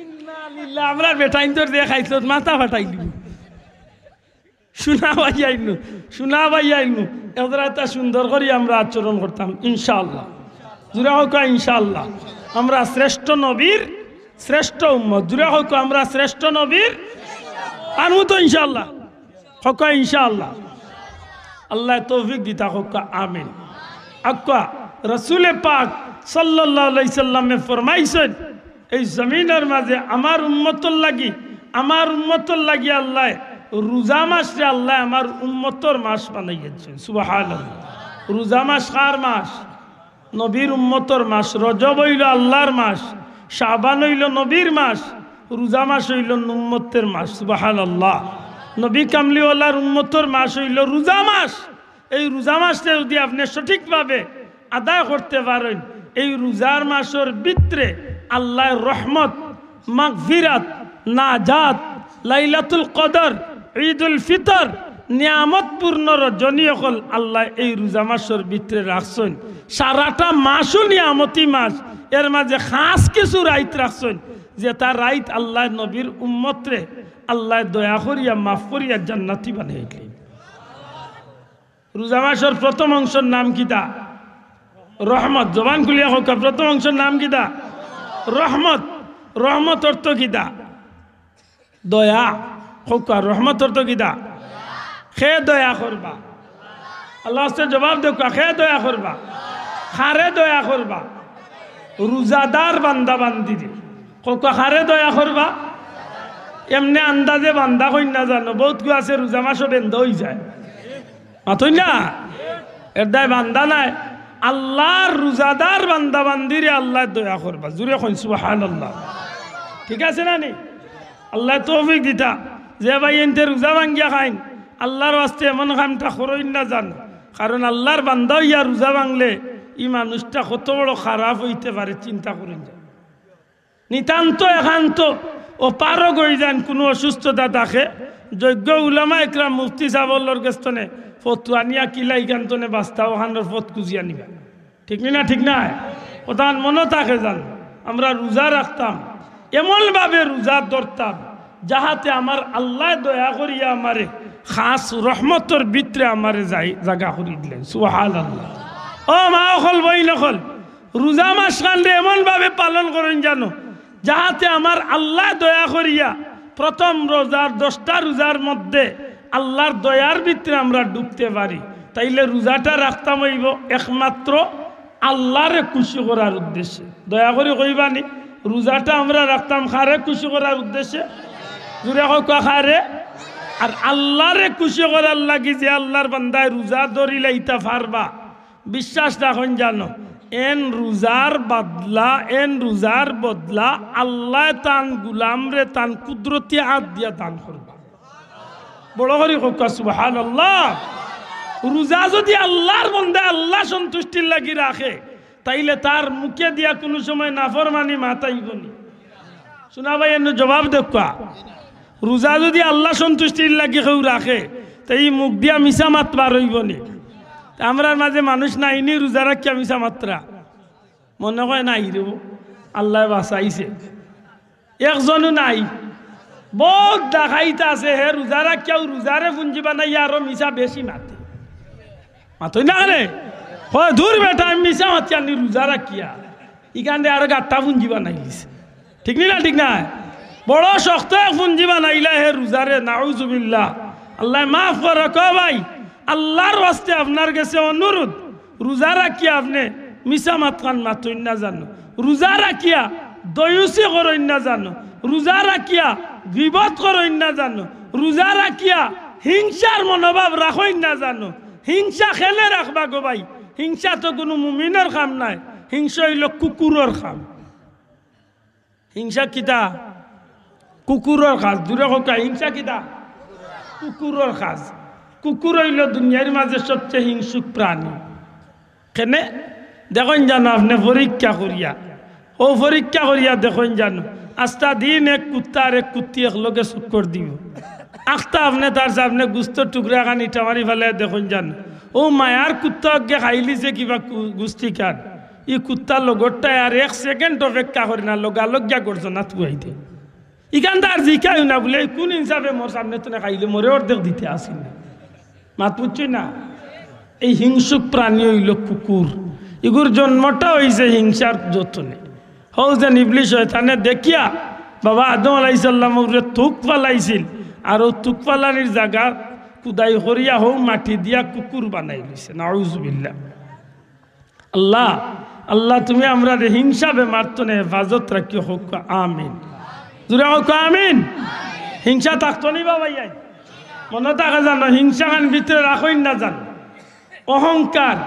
[SPEAKER 1] ইন্নালিল্লাহ আমরা বেটাইন তোর দিয়ে খাইছ মাথা ফাটাই দিব। শোনা ভাই আইনু শোনা ভাই আইনু এদের একটা সুন্দর করে আমরা আচরণ করতাম ইনশাআল্লাহ। জুড়ে হোক ইনশাআল্লাহ আমরা শ্রেষ্ঠ নবীর শ্রেষ্ঠ উম্মত। জুড়ে হোক আমরা শ্রেষ্ঠ নবীর আনু তো ইনশাআল্লাহ হোক ইনশাআল্লাহ। আল্লাহ তৌফিক দিতা হোক আমিন। আক্কা রসুল পাক সাল্লাল্লাহু আলাইহি সাল্লামে ফরমাইছেন এই জমিনের মাঝে আমার উম্মতর লাগি আল্লাহ রোজা মাসে আল্লাহ আমার উম্মতর মাস বানাইয়েছেন। সুবহানাল্লাহ। রোজা মাস কার মাস? নবীর উম্মতর মাস। রজব হইল আল্লাহর মাস, শাবান হইল নবীর মাস, রোজা মাস হইল উম্মতের মাস। সুবহানাল্লাহ। নবী কামলিওয়ালার উম্মতর মাস হইল রোজা মাস। এই রোজা মাসটা যদি আপনি সঠিকভাবে আদায় করতে পারেন এই রোজার মাসের ভিতরে আল্লাহর রহমত মাগফিরাত, নাজাত, লাইলাতুল কদর, ঈদুল ফিতর নিয়ামতপূর্ণ রজনী হল আল্লাহ এই রোজা মাসের ভিতরে রাখছেন। সারাটা মাসও নিয়ামতি মাস, এর মাঝে খাস কিছু রাইত রাখছেন যে তার রাইত আল্লাহ নবীর উম্মতরে আল্লাহ দয়া করিয়া মাফ করিয়া জান্নাতি বানিয়ে দিলেন। রোজা মাসের প্রথম অংশের নাম কিতা? রহমত। জবান খুলিয়া হোক, প্রথম অংশের নাম কিতা? রহমত। রহমত অর্থ কিতা? দয়া। হোক রহমত অর্থ কিতা? খে দয়া করবা। আল্লাহ জবাব দেখা, খে দয়া করবা, খারে দয়া করবা, রোজাদার বান্দা বান্দি দে। হোক খারে দয়া করবা, এমনি আন্দাজে বান্দা কই না জানো, বহুত কেউ আছে রোজা মাসও বেন্ধ হয়ে যায়, মাথই না এর দায় বান্দা নাই। আল্লাহর রোজাদার বান্দা বান্দিরে আল্লাহ দয়া করবা। জুড়ে কইন সুবহানাল্লাহ। ঠিক আছে না নি? আল্লাহ তৌফিক দিতা যে ভাই এনতে রোজা ভাঙ্গিয়া খাইন, আল্লাহর ওয়াস্তে এমন কামটা করইন না জান, কারণ আল্লাহর বান্দা ইয়া রোজা ভাঙলে ই মানুষটা কত বড় খারাপ হইতে পারে চিন্তা করেন। নিতান্ত একান্ত ও পারগ হয়ে যান কোনো অসুস্থতা থাকে, যোগ্য উলামা একরাম মুফতি সাবল্লর গেস্তনে ফতুয়া নিয়া কিলাই কান্তনে বাস্তা ওখানোর ফত কুজিয়া নিবা। ঠিক না? ঠিক না? ওটার মনে থাকে যান আমরা রোজা রাখতাম, এমনভাবে রোজা ধরতাম যাহাতে আমার আল্লাহ দয়া করিয়া আমারে খাস রহমতর ভিতরে আমারে জায়গা করি দিলেন। সুবহানাল্লাহ। ও মা অকল বই নকল রোজা মাস কান্দে এমনভাবে পালন করেন জানো যাহাতে আমার আল্লাহ দয়া করিয়া প্রথম রোজার 10টা রোজার মধ্যে আল্লাহর দয়ার ভিতরে আমরা ডুবতে পারি। তাইলে রোজাটা রাখতাম হইব একমাত্র আল্লাহরে খুশি করার উদ্দেশ্যে। দয়া করে কইবানি রোজাটা আমরা রাখতাম খারে খুশি করার উদ্দেশ্যে, জুড়ে খারে আর আল্লাহরে খুশি করার লাগি। যে আল্লাহর বান্দায় রোজা ধরিলে ইতা পারবা, বিশ্বাস রাখুন জানো এন রোজার বদলা আল্লাহ তান গুলামরে তান কুদরতি হাত দিয়া দান করবা। বড় করে হোক সুবহানাল্লাহ। রোজা যদি আল্লাহর বান্দা আল্লাহ সন্তুষ্টির লাগি রাখে, তাইলে তার মুখে দিয়া কোনো সময় নাফরমানি মাতাইবনি। শোনা ভাই এনে জবাব দেখা, রোজা যদি আল্লাহ সন্তুষ্টির লাগি কেউ রাখে তাই মুখ দিয়া মিশা মাতবার হইবনি। আমরার মাঝে মানুষ নাইনি রোজা রাখিয়া মিশা মাত্রা মনে হয় নাই রে, আল্লাহ বাঁচাইছে। একজনও নাই, বহুত দেখাইতে আছে হে রোজা রাখিয়াও রোজারে পুঞ্জি বানাই আরো মিশা বেশি মাতে মাতই না রে। হয় দূর বেটা আমি মিশা মাতি আনি রোজা রাখিয়া ইখান আরো গাঁটটা পুঞ্জি বানাই দিছে। ঠিক না? ঠিক না? বড় শক্ত পুঞ্জি বানাইলা হে রোজারে, নাউজুবিল্লাহ। আল্লাহ মাফ করে ক ভাই, আল্লাহর ওয়াস্তে আপনার কাছে অনুরোধ, রোজা রাখিয়া আপনি মিশা মাতখান মাতই না জানো, রোজা রাখিয়া দয়ুসি করইন না জানো, রোজা রাখিয়া গীবত করইন না জানো, রোজা রাখিয়া হিংসার মনোভাব রাখইন না জানো। হিংসা খেলে রাখবা গো ভাই, হিংসা তো কোনো মুমিনের কাম নাই, হিংসা হইল কুকুরের কাম। হিংসা কিতা? কুকুরের কাজ। দূরে হোক, হিংসা কিতা? কুকুরের কাজ। কুকুর হইল দুনিয়ার মাঝে সবচেয়ে হিংসুক প্রাণী। কেনে দেখুন জানো আপনি পরীক্ষা করিয়া, ও পরীক্ষা করিয়া দেখুন জানো আস্তা দিন এক কুত্তা আর এক কুত্তি একলগে চক্কর দিব, আখতা আপনি তার সামনে গুস্ত টুকরা খান ইটা মারি ফেলে দেখুন জানো ও মায়ার কুত্তা অজ্ঞে খাইলিছে কিবা গুস্তি খান, ই কুত্তার লগরটাই আর 1 সেকেন্ড অপেক্ষা করি না, লগালগিয়া করছো না তুইতে ইখান তার জিকাই না বলে কোন হিসাবে মোর সামনে তো খাইলে মোরে অর্ধেক দিতে আসি না। মাত বুঝছি না? এই হিংসুক প্রাণী হইল কুকুর। ইগুর জন্মটা হয়েছে হিংসার যতনে। হও যেন ইবলিশ শয়তানে দেখিয়া বাবা আদম আলাইহিস সালামের থুক ফালাইছিল, আর ও থুক ফালানির জায়গা কুদাই করিয়া হও মাটি দিয়া কুকুর বানাই লইছে। নাউজুবিল্লাহ। আল্লাহ আল্লাহ তুমি আমরা হিংসা বেমার তনে হেফাজত রাখিও হোক, আমিন। জুড়ে হোক আমিন। হিংসা থাকতো নি বাবা, ইয়াই মনে থাকা জানো হিংসা খান ভিতরে রাখই না জানো। অহংকার,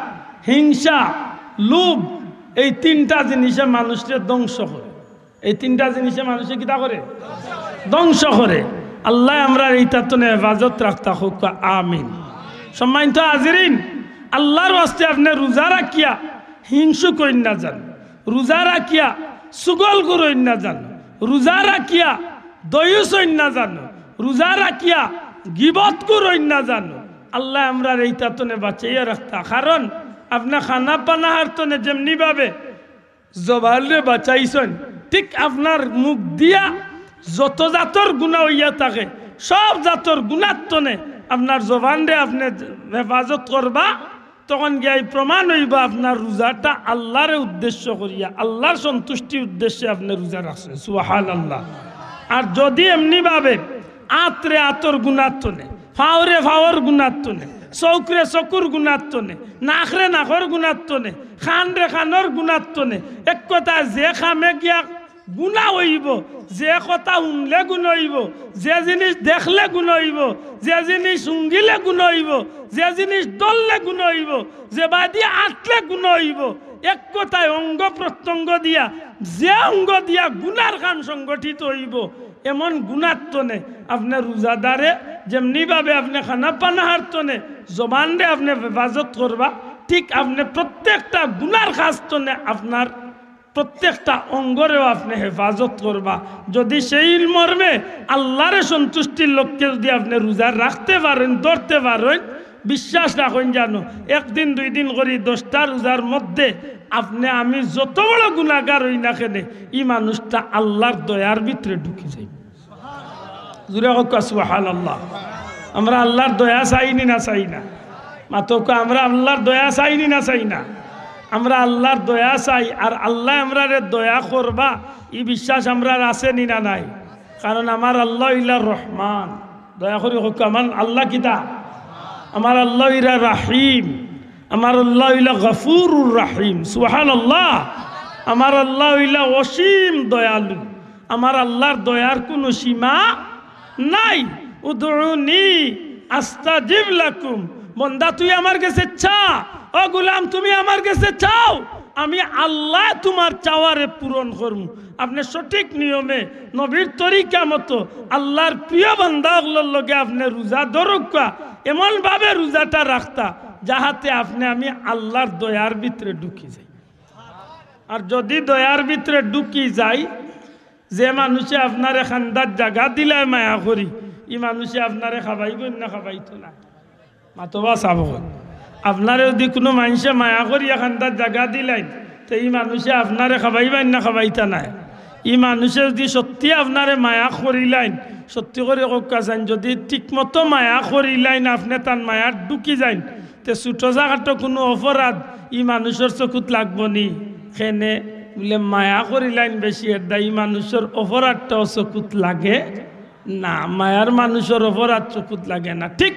[SPEAKER 1] হিংসা, লোভ, এই 3টা জিনিসে মানুষকে ধ্বংস করে। এই 3টা জিনিসে মানুষে কিতা করে? ধ্বংস করে। আল্লাহ আমরা এইটা তো হেফাজত রাখতা হোক, আমিন। সম্মানিত হাজিরিন, আল্লাহর ওয়াস্তে আপনি রোজা রাখিয়া হিংসুক হইন না যান, রোজা রাখিয়া সুগল করইন না যান, রোজা রাখিয়া দয়ুস হইন না জানো, রোজা রাখিয়া গিবত করইন না জানো। আল্লাহ আমরা এই তাতনে বাঁচাইয়া রাখতা। কারণ আপনার খানা পানাহার তনে যেমনি ভাবে জবানরে বাঁচাইছেন, ঠিক আপনার মুখ দিয়া যত জাতর গুণা হইয়া থাকে সব জাতর গুণার তনে আপনার জবানরে আপনি হেফাজত করবা। তখন গিয়ে প্রমাণ হইবা আপনার রোজাটা আল্লাহরে উদ্দেশ্য করিয়া, আল্লাহর সন্তুষ্টির উদ্দেশ্যে আপনি রোজা রাখছেন। সুবহানাল্লাহ। আর যদি এমনি ভাবে আতরে আতর গুণার তনে, ফাওরে ফাওয়ার গুণার তনে, চৌকরে চকুর গুণার তনে, নাকরে নাকর গুণার তনে, খানরে খানর গুণার তনে, এক কথা যে খামে গিয়া গুণা হইব, যে কথা শুনলে গুণ হইব, যে জিনিস দেখলে গুণ হইব, যে জিনিস শুঙ্গিলে গুণ হইব, যে জিনিস দললে গুণ হইব, যে বাদি আটলে গুণ হইব, এক কথায় অঙ্গ প্রত্যঙ্গ দিয়া যে অঙ্গ দিয়া গুনার কাম সংগঠিত হইব, এমন গুণার তনে আপনি রোজাদারে যেমনি ভাবে আপনি খানা পানাহার তনে জবানরে আপনি হেফাজত করবা, ঠিক আপনি প্রত্যেকটা গুনার কাজ তনে আপনার প্রত্যেকটা অঙ্গরেও আপনি হেফাজত করবা। যদি সেই মর্মে আল্লাহরে সন্তুষ্টির লক্ষ্যে যদি আপনি রোজা রাখতে পারেন, ধরতে পারেন, বিশ্বাস রাখুন জানো একদিন দুই দিন করি 10টা রোজার মধ্যে আপনি আমি যত বড় গুনাহগার হই না কেন এই মানুষটা আল্লাহর দয়ার ভিতরে ঢুকে যাই। জুড়ে হোক সুবহানাল্লাহ। আমরা আল্লাহর দয়া চাইনি না চাই না, মাত্র আমরা আল্লাহর দয়া চাইনি না চাই না, আমরা আল্লাহর দয়া চাই। আর আল্লাহ আমরা দয়া করবা এই বিশ্বাস আমরা আসেনি না নাই। কারণ আমার আল্লাহ ইলা রহমান, দয়া করি হোক আমার আল্লাহ কিতা, আমার আল্লাহ ইলা রাহিম, আমার আল্লাহ ইলা গফুরুর রাহিম। সুবহানাল্লাহ। আমার আল্লাহ ইলা অসীম দয়ালু, আমার আল্লাহর দয়ার কোনো সীমা নাই। উদউনি আস্তাজিব লাকুম, বন্দা তুই আমার কাছে চা, ও গোলাম তুমি আমার কাছে চাও, আমি আল্লাহ তোমার চাওয়ারে পূরণ করব। আপনি সঠিক নিয়মে নবীর তরিকা মতো আল্লাহর প্রিয় বান্দাগুলোর লগে আপনি রোজা ধরুকা, এমন ভাবে রোজাটা রাখতা যাহাতে আপনি আমি আল্লাহর দয়ার ভিতরে ঢুকি যাই। আর যদি দয়ার ভিতরে ঢুকি যাই, যে মানুষে আপনার খান্দার জায়গা দিলায় মায়া করি, এই মানুষে আপনারে খাবাইব না খাবাইতো না, মাতবা চাব। আপনারে যদি কোনো মানুষে মায়া করি খান্দার জায়গা দিলাই, তো এই মানুষে আপনারে খাবাইবেন না খাবাইতা নাই। এই মানুষে যদি সত্যি আপনারে মায়া করিলাইন, সত্যি করে কা যান, যদি ঠিকমতো মায়া করিলাইন আপনি তার মায়ার ঢুকি যাইন, তে ছোটো জায়গাটা কোনো অপরাধ এই মানুষের চকুত লাগবো নি। সেনে বলে মায়া করিলাইন বেশি এর এই মানুষের অপরাধটাও চকুত লাগে না, মায়ার মানুষের অপরাধ চকুত লাগে না। ঠিক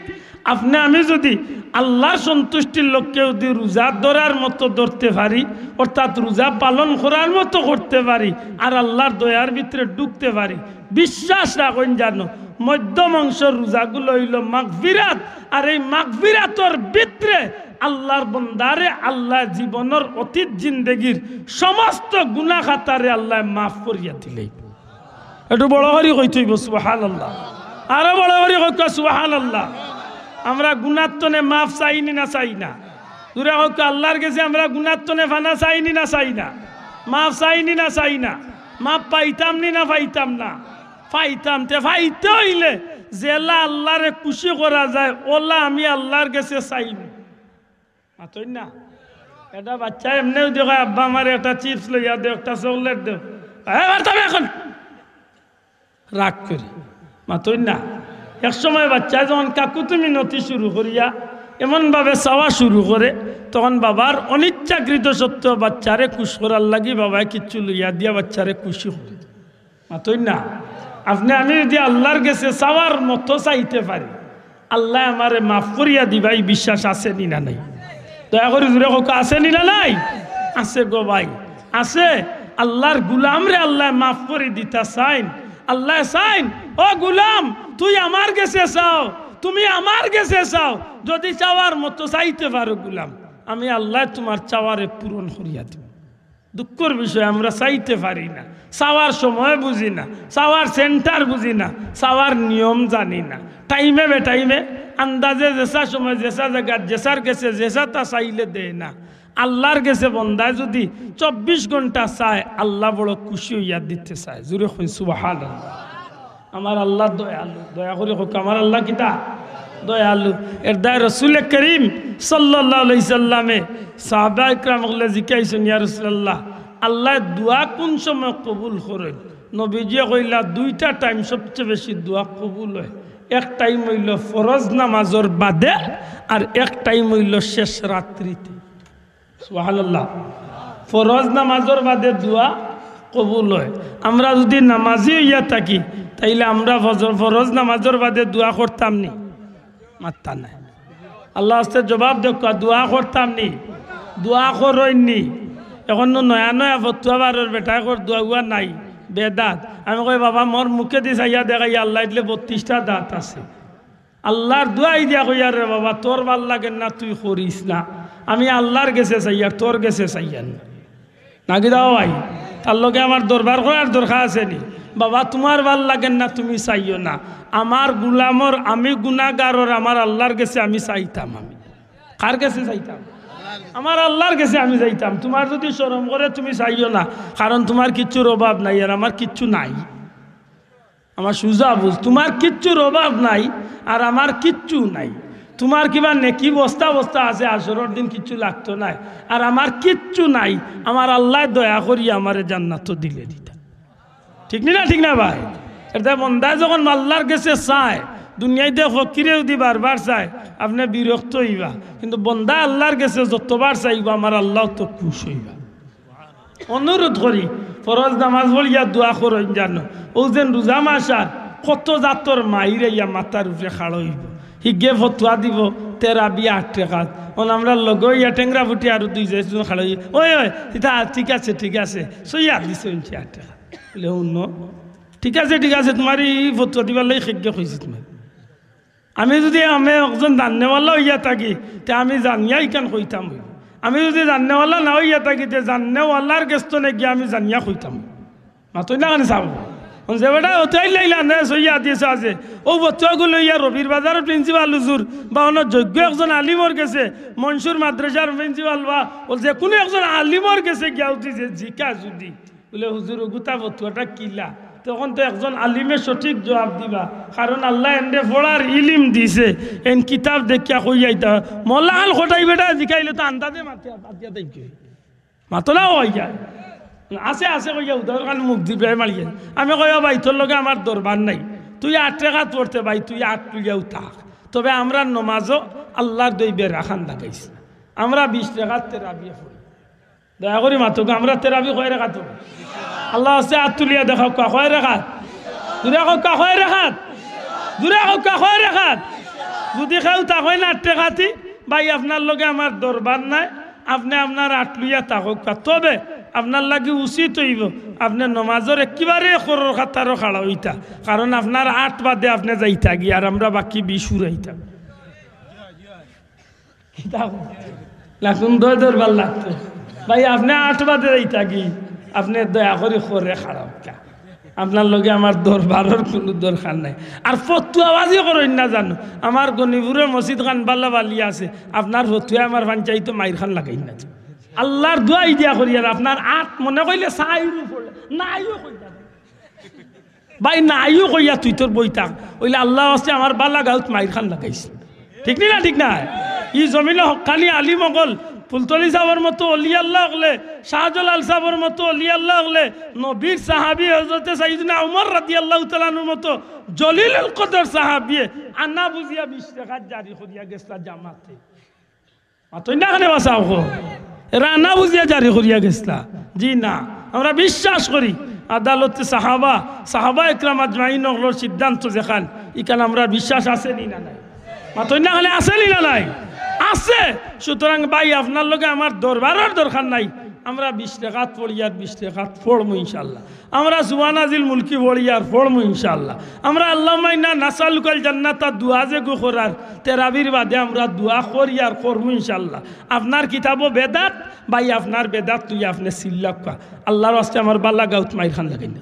[SPEAKER 1] আপনি আমি যদি আল্লাহর সন্তুষ্টির লক্ষ্যে যদি রোজা ধরার মতো ধরতে পারি, অর্থাৎ রোজা পালন করার মতো করতে পারি, আর আল্লাহর দয়ার ভিতরে ঢুকতে পারি, বিশ্বাস রাখুন জানো মধ্যম অংশের রোজাগুলো হইল মাগফিরাত। আর এই মাগফিরাতর ভিতরে আল্লাহর বন্দারে আল্লাহ জীবনের অতীত জিন্দেগির সমস্ত গুনাহ খাতারে আল্লাহ মাফ করিয়া দিলেই। একটু বড় করে কইতে হইব সুবহানাল্লাহ, আরো বড় করে কইতে সুবহানাল্লাহ। আমরা গুনাত্তনে মাফ চাইনি না চাই না, দূরে হোক আল্লাহর কাছে আমরা গুনাত্তনে ফানা চাইনি না চাই না, মাফ চাইনি না চাই না, মাফ পাইতাম নি না পাইতাম না, পাইতাম। তে পাইতে হইলে জেলা আল্লাহরে খুশি করা যায় ওলা আমি আল্লাহর কাছে চাইনি। মাতই না এটা বাচ্চা এমনিও দেখো আব্বা আমার একটা চিপস লইয়া দেও, একটা চকলেট দেও, এখন রাগ করি। মাতই না এক সময় বাচ্চা যখন কাকু তুমি নতি শুরু করিয়া এমনভাবে চাওয়া শুরু করে, তখন বাবার অনিচ্ছাকৃত সত্ত্বেও বাচ্চারে খুশ করার লাগি বাবায় কিচ্ছু লইয়া দিয়া বাচ্চারে খুশি করে। মাতই না আপনি আমি যদি আল্লাহর কাছে চাওয়ার মতো চাইতে পারি, আল্লাহ আমারে মাফ করিয়া দিবাই বিশ্বাস আছে নি না নাই? দয়া করে জুড়ে হোক আছে নি না নাই? আছে গো ভাই, আছে। আল্লাহর গুলাম রে আল্লাহ মাফ করে দিতা চাইন। আল্লাহ চাইন ও গুলাম তুই আমার কাছে চাও, তুমি আমার কাছে চাও, যদি চাওয়ার মতো চাইতে পারো গুলাম, আমি আল্লাহ তোমার চাওয়ারে পূরণ করিয়া দিব। দুঃখের বিষয় আমরা চাইতে পারি না, চাওয়ার সময় বুঝি না, চাওয়ার সেন্টার বুঝি না, চাওয়ার নিয়ম জানি না, টাইমে বে টাইমে আন্দাজে যেসা সময় যেসা জায়গা যেসার গেছে যেসা তা চাইলে দেয় না। আল্লাহর কাছে বন্দায় যদি 24 ঘন্টা চায় আল্লাহ বড় খুশি হইয়া দিতে চায়। জোরে কই সুবহানাল্লাহ। আমার আল্লাহ দয়ালু, দয়া করে হোক আমার আল্লাহ কিতা দয়ালু। এর দায় রসুল করিম সাল্লাল্লাহু আলাইহি সাল্লামে সাহাবা ইকরামগুলো জিজ্ঞাসা ইয়া রাসূলুল্লাহ আল্লাহ দোয়া কোন সময় কবুল করেন? নবীজি কইলা দুইটা টাইম সবচেয়ে বেশি দোয়া কবুল হয়। এক টাইম হইল ফরজ নামাজের বাদে আর এক টাইম হইল শেষ রাত্রিতে। সুবহানাল্লাহ। ফরজ নামাজের বাদে দোয়া কবুল হয়। আমরা যদি নামাজি হইয়া থাকি তাইলে আমরা ফরজ নামাজের বাদে দোয়া করতাম নি? মাত্তা নাই। আল্লাহ আস্তে জবাব দেখা দোয়া করতাম নি, দোয়া করইনি। এখন নয়া নয়া ফতুয়া বারের বেটা কর দোয়া নাই বেদাত। আমি কই বাবা মোর মুখে দি চাইয়া দেখাই আল্লাহ দিলে 32টা দাঁত আছে। আল্লাহর দোয়াই দিয়া কইয়া রে বাবা তোর ভাল লাগে না তুই করিস না, আমি আল্লাহর গেছে চাইয়া তোর গেছে চাইয়া নাকি দাও ভাই। তার লগে আমার দরবার করার দরকার আছে নি? বাবা তোমার ভাল লাগেন না তুমি চাইও না, আমার গুলামর আমি গুনাহগারর আমার আল্লাহর কাছে আমি চাইতাম। আমি কার কাছে চাইতাম? আমার আল্লাহর কাছে আমি চাইতাম। তোমার যদি শরম করে তুমি চাইও না, কারণ তোমার কিচ্ছুর অভাব নাই আর আমার কিচ্ছু নাই। আমার সুজা বুঝ, তোমার কিচ্ছুর অভাব নাই আর আমার কিচ্ছু নাই। তোমার কিবা নেকি বস্তা বস্তা আছে, আসরের দিন কিচ্ছু লাগতো নাই, আর আমার কিচ্ছু নাই। আমার আল্লাহ দয়া করি আমার জান্নাত দিলে দিতা। ঠিক না ঠিক না ভাই? এটা বন্দায় যখন আল্লাহর কাছে চায়, দুনিয়াতে ফকিরেও দি বারবার চায় আপনি বিরক্ত হইবা, কিন্তু বন্দা আল্লাহর কাছে যতবার চাইবা আমার আল্লাহ তো খুশ হইবা। অনুরোধ করি ফরজ নামাজ বলিয়া দোয়া করেন জানো। ও যেন রোজা মাসার কত জাতর মাইরে ইয়া মাথার উপরে খাড়ো হইব, হিগে ফতুয়া দিব 13 20 8 টাকা। আমরা লগে ইয়া টেংরা ফুটি আর 2 খাড়ো ওই ওই ঠিক আছে ঠিক আছে সইয়া দিছে 8 টাকা বলে অন্য ঠিক আছে তোমার এই ফতুয়া দিবার লাগে হিগে কইছি। তোমার আমি যদি আমি একজন জাননেওয়ালা হইয়া থাকি তে আমি জানিয়া ইকান কইতাম। আমি যদি জাননেওয়ালা না হইয়া থাকি তে জাননেওয়ালার গেস্ত নাকি আমি জানিয়া কইতাম। মাতই না কানে চাব যে বেটা ওটাই লাইলা না সইয়া দিয়েছে আছে ও বচ্চাগুলো ইয়া রবির বাজারের প্রিন্সিপাল হুজুর বা অন্য যোগ্য একজন আলিমর গেছে, মনসুর মাদ্রাসার প্রিন্সিপাল বা ও যে কোনো একজন আলিমর গেছে গিয়া উঠিছে জিকা যদি বলে হুজুর গোটা বতুয়াটা কিলা, তখন তো একজন আলিমে সঠিক জবাব দিবা, কারণ আল্লাহ এনে পড়ার ইলিম দিছে। এন কিতাব দেখিয়া কইয়াইতা মল্লাহাল খটাই বেটা জিকাইলে তো আন্দাজে মাতিয়া দেখ মাতলা হয়ে যায় আছে আছে কইয়া উদাহরণ মুখ দিবে মারিয়ে। আমি কইয়া ভাই তোর লগে আমার দরবার নাই, তুই 8 টাকা পড়তে ভাই তুই 8 লইয়াও থাক, তবে আমরা নমাজও আল্লাহর দইবে রাখান লাগাইছি। আমরা 20 টাকা তেরাবি পড়ি, দয়া করি মাতুক আমরা তেরাবি কয় রাখা তো আল্লাহ আছে হাত তুলিয়া দেখাও কয় রেখাত দূরে কয় রেখাত দূরে কয় রেখাত যদি খাও তা হয় না 8 টাকাতি ভাই আপনার লগে আমার দরবার নাই, আপনি আপনার 8 লইয়া থাকুক। তবে আপনার লাগে উচিত হইব আপনার নমাজের একেবারে খরর খাতারও খাড়া হইতা, কারণ আপনার 8 বাদে আপনি যাইতা গিয়ে আর আমরা বাকি 20 উড়াইতাম। লাগুন দরবার লাগতো ভাই আপনি 8 বাদে যাইতা গিয়ে আপনি দয়া করে খরে খারাপ কা, আপনার লগে আমার দরবারের কোনো দরকার নাই। আর ফতুয়াবাজি করেন না জানো, আমার গনিপুরের মসজিদ খান বাল্লা বালি আছে, আপনার ফতুয়া আমার পঞ্চায়েত মাইর খান লাগাই না। আল্লাহর দোয়াই দিয়া করি আর আপনার 8 মনে কইলে চাইরু পড়লে নাইও কইতা ভাই নাইও কইয়া তুই তোর বই থাক ওইলে আল্লাহ আছে আমার বাল্লা গাউত মাইর খান লাগাইছে। ঠিক না ঠিক না? ই জমিনে হকানি আলিম অকল ফুলতলি সাহর মতো অলি আল্লাহ হলে, শাহজালাল সাহর মতো অলি আল্লাহ হলে, নবীর সাহাবী হযরতে সাইয়েদনা ওমর রাদিয়াল্লাহু তাআলা আনহুর মতো জলিলুল কদর সাহাবী আনা বুঝিয়া 20 টাকা জারি করিয়া গেছলা জামাতে। মাতই না কানে বাসাও এরা আনা বুঝিয়া জারি করিয়া গেছলা। জি না, আমরা বিশ্বাস করি আদালতে সাহাবা ইকরাম আজমাইন হলোর সিদ্ধান্ত যেখান ইখান আমরা বিশ্বাস আছে নি না নাই? মাতই না কানে আছে নি না নাই? আছে। সুতরাং ভাই আপনার লগে আমার দরবারের দরকার নাই, আমরা 20 টাকা পড়ি আর 20 টাকা পড়বো ইনশাল্লাহ। আমরা সুবহানাজিল মুলকি পড়ি আর পড়বো ইনশাল্লাহ। আমরা আল্লাহুম্মা ইন্না নাসআলুকাল জান্নাতা দুআ যে গো করার তেরাবির বাদে আমরা দোয়া করি আর করবো ইনশাল্লাহ। আপনার কিতাবও বেদাত ভাই, আপনার বেদাত তুই আপনি সিল্লাক কা আল্লাহর ওয়াস্তে আমার বাল্লা গাউত মাইর খান লাগাই না।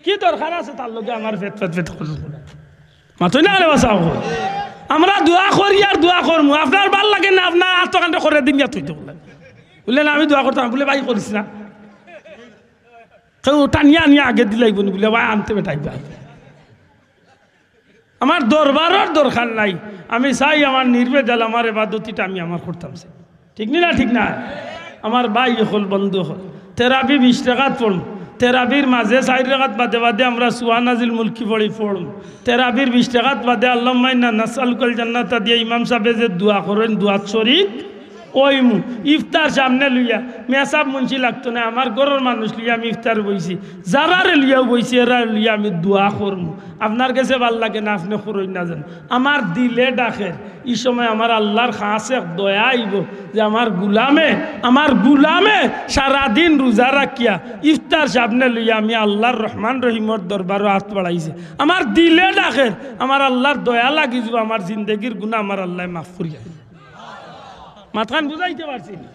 [SPEAKER 1] কি দরকার আছে তার লগে আমার ফেট করব মাতই না বাসাও। আমরা দোয়া করি আর দোয়া করবো, আপনার ভাল লাগে না আপনার আত্মকাণ্ড করে দিন তুইতে বললেন আমি দোয়া করতাম বলে ভাই করিস না, কেউ টানিয়া আনিয়া আগে দিলাই বলি বলে ভাই আনতে বেটাইবা। আমার দরবারের দরকার নাই, আমি চাই আমার নির্বেজাল আমার এবাদতিটা আমি আমার করতাম, ঠিক না? ঠিক না? আমার ভাই হল বন্ধু হল তেরাবি 20 টাকাত পড়ম, তেরাবির মাঝে 4 রাকাত বাদে বাদে আমরা সুবহানাজিল মুলকি পড়ম, তেরাবির 20 টাকাত বাদে আল্লাহুম্মা ইন্না নাসআলুকাল জান্নাতা দিয়ে ইমাম সাহেব যে দোয়া করেন দোয়াত শরীক ওইমু ইফতার সামনে লইয়া মেসাব মুন্সি লাগতো না, আমার ঘরের মানুষ লইয়া আমি ইফতার বইছি, যারারে লইয়াও বইছি এরা লইয়া আমি দোয়া করমু। আপনার কাছে ভাল লাগে না আপনি করই না জান, আমার দিলে ডাকে এই সময় আমার আল্লাহর খাসে দয়া আইব যে আমার গুলামে সারাদিন রোজা রাখিয়া ইফতার সামনে লইয়া আমি আল্লাহর রহমান রহিমর দরবারও হাত বাড়াইছে, আমার দিলে ডাকে আমার আল্লাহর দয়া লাগি যাব, আমার জিন্দগির গুনাহ আমার আল্লাহ মাফ করিয়া মাথান বুঝাইতে পারছি না।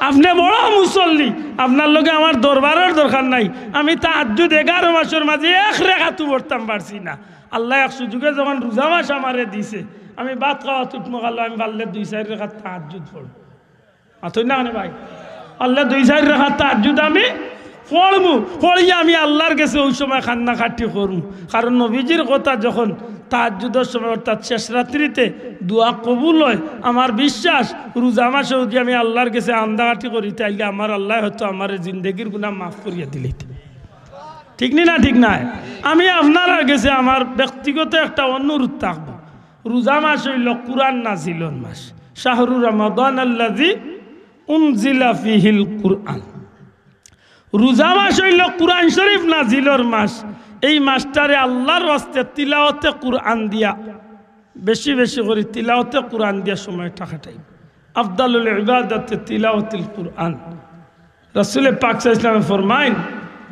[SPEAKER 1] আপনি বড় মুসল্লি, আপনার লগে আমার দরবারের দরকার নাই, আমি তাহাজ্জুদ 11 মাসের মাঝে 1 রাকাতও পড়তাম পারছি না। আল্লাহ এক সুযোগে যখন রোজা মাস আমারে দিছে, আমি ভাত খাওয়া তুটমো খালো, আমি পারলে 2-4 রাকাত তাহাজ্জুদ পড়ব, আতই না মানে ভাই আল্লাহ 2-4 রাকাত তাহাজ্জুদ আমি পড়বো, পড়িয়া আমি আল্লাহর কাছে ওই সময় খান্না খাটি করবো। কারণ নবীজির কথা যখন তাহাজ্জুদের সময় অর্থাৎ শেষ রাত্রিতে দোয়া কবুল হয়, আমার বিশ্বাস রোজা মাসে যদি আমি আল্লাহর কাছে আন্দাঘাটি করি তাইলে আমার আল্লাহ হয়তো আমার জিন্দগির গুনাহ মাফ করিয়া দিলে, ঠিক না? ঠিক না? আমি আপনার কাছে আমার ব্যক্তিগত একটা অনুরোধ থাকবো, রোজা মাস হইল কুরআন নাজিলের মাস, শাহরু রমাদান আল্লাযী উনজিলা ফীহিল কুরআন। রোজা মাস হইল কুরআন শরীফ নাজিলের মাস, এই মাসটারে আল্লাহর ওয়াস্তে তিলাওয়াতে কুরআন দিয়া বেশি বেশি করে তিলাওয়াতে কুরআন দিয়া সময়টা কাটাই। আফদালুল ইবাদাতে তিলাওয়াতুল কুরআন। রাসূল পাক সাল্লাল্লাহু আলাইহি ওয়াসাল্লাম ফরমাইন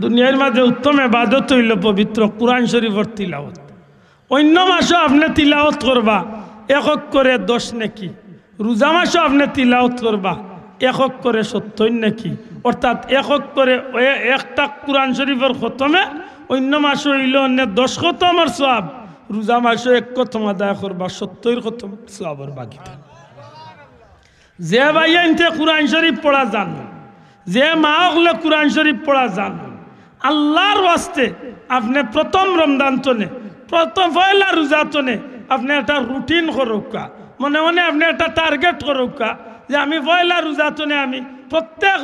[SPEAKER 1] দুনিয়ার মাঝে উত্তম ইবাদত হইল পবিত্র কুরআন শরীফের তিলাওয়াত। অন্য মাসও আপনি তিলাওয়াত করবা একক করে 10 নেকি, রোজা মাসও আপনি তিলাওয়াত করবা একক করে 70 নেকি, অর্থাৎ একক করে একটা কুরআন শরীফের খতমে অন্য মাসও হইল অন্য 10 খতমের সওয়াব, রোজা মাসও 1 খতম আদায় করবা 70 খতম সওয়াবের বাকি। যে ভাইয়ানতে কুরআন শরীফ পড়া জানো, যে মা হলে কুরআন শরীফ পড়া জানো, আল্লাহর ওয়াস্তে আপনি প্রথম রমজান তনে প্রথম পয়লা রোজা তনে আপনি একটা রুটিন করুকা, মনে মনে আপনি একটা টার্গেট করুকা যে আমি পয়লা রোজা তনে আমি প্রত্যেক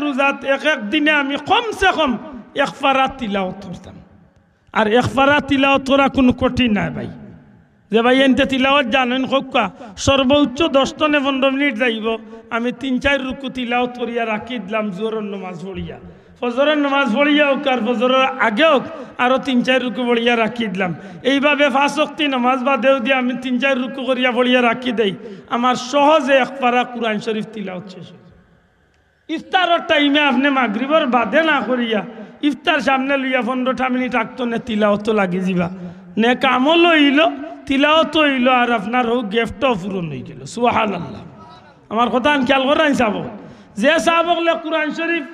[SPEAKER 1] রোজাত এক এক দিনে আমি কমসে কম 1 পারা তিলাওয়াত করতাম। আর 1 পারা তিলাওয়াত করা কোনো কঠিন নাই ভাই, যে ভাই এনতে তিলাওয়াত জানেন কোকা সর্বোচ্চ 10 থেকে 15 মিনিট যাইব, আমি 3-4 রুকু তিলাওয়াত করিয়া রাখি দিলাম জোহরের নামাজ পড়িয়া, ফজরের নামাজ পড়িয়া হোক আর ফজরের আগে হোক আরও 3-4 রুকু পড়িয়া রাখি দিলাম। এইভাবে 5 ওয়াক্তি নামাজ বাদেও দিয়ে আমি 3-4 রুকু করিয়া পড়িয়া রাখি দেই, আমার সহজে 1 পারা কুরআন শরীফ তিলাওয়াত শেষ। ইফতারের টাইমে আপনি মাগরিবের বাদে না করিয়া ইফতার সামনে লইয়া 15টা মিনিট আগতো নে তিলাওয়াত লাগি যাবা, নে কামল হইল তিলাওয়াত হইল আর আপনার হোক গিফটও পূরণ হয়ে গেল। সুবহানাল্লাহ। আমার কথা খেয়াল করেন সাহেব, যে সাহাবকলে কুরআন শরীফ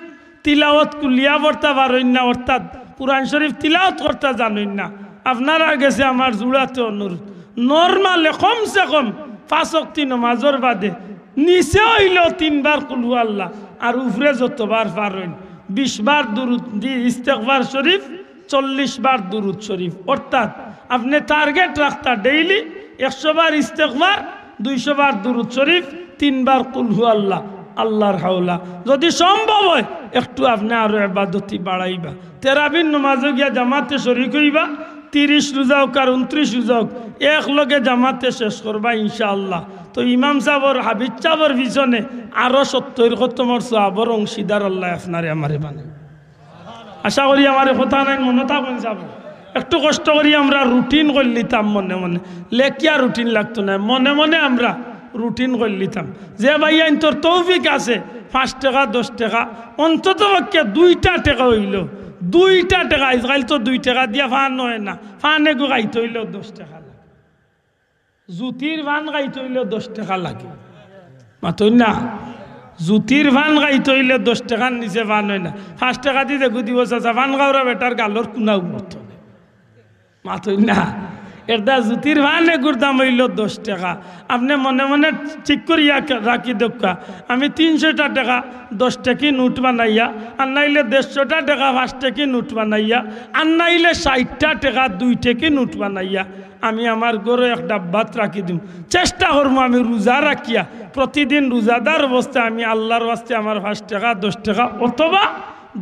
[SPEAKER 1] তিলাওয়াত কুলিয়া পড়তে পারেন না, অর্থাৎ কুরআন শরীফ তিলাওয়াত করতে জানেন না, আপনারা গেছে আমার জুড়াতে অনুরোধ, নর্মালে কমসে কম 5 ওয়াক্তি নামাজের বাদে নিচে হইল 3 বার কুল হু আল্লাহ আর উপরে যতবার পারেন 20 বার দুরুদ ইস্তেগফার শরীফ, 40 বার দুরুদ শরীফ, অর্থাৎ আপনি টার্গেট রাখতা ডেইলি 100 বার ইস্তেগফার, 200 বার দুরুদ শরীফ, 3 বার কুল হু আল্লাহ, আল্লাহর হাওলা। যদি সম্ভব হয় একটু আপনি আরো ইবাদতি বাড়াইবা, তেরাবির নামাজে গিয়া জামাতে শরীক হইবা, 30 রোজা হোক আর 29 রোজা হোক এক লগে জামাতে শেষ করবা ইনশাআল্লাহ। তো ইমাম সাহেবর হাবিজ সাহেবর পিছনে আরো 70 খতমের সওয়াবের অংশীদার আল্লাহ আপনারে আমারে বানায়। আশা করি আমার কথা নাই মনে থাকুন যাব, একটু কষ্ট করি আমরা রুটিন করে লিতাম, মনে মনে লেখিয়া রুটিন লাগতো না, মনে মনে আমরা রুটিন করে লিতাম। যে ভাইয়া তোর তৌফিক আছে 5 টাকা 10 টাকা অন্তত পক্ষে 2টা টাকা হইল, 2টা টাকা আজকাল তো 2 টাকা দিয়া ফান হয় না, ফানে গো গাইতে হইলেও 10 টাকা লাগে, জুতির ভান গাইতে হইলেও 10 টাকা লাগে, মাতই না জুতির ভান গাইতে হইলে 10 টাকার নিচে ভান হয় না। 5 টাকা দিয়ে দেখু দিব চাচা ভান গাওরা বেটার গালোর কুনাও করতো মাতই না, এটা জুতির ভানেগুর দাম হইল 10 টাকা। আপনি মনে মনে ঠিক করিয়া রাখি দেখা, আমি 300টা টাকা 10 টাকি নোট বানাইয়া, আর নাইলে 150টা টাকা 5 টাকি নোট বানাইয়া, আর নাইলে 60টা টাকা 2 টাকি নোট বানাইয়া আমি আমার ঘরে এক ডাব্বাত রাখি দিম। চেষ্টা করবো আমি রোজা রাখিয়া প্রতিদিন রোজাদার অবস্থায় আমি আল্লাহর ওয়াস্তে আমার 5 টাকা 10 টাকা অথবা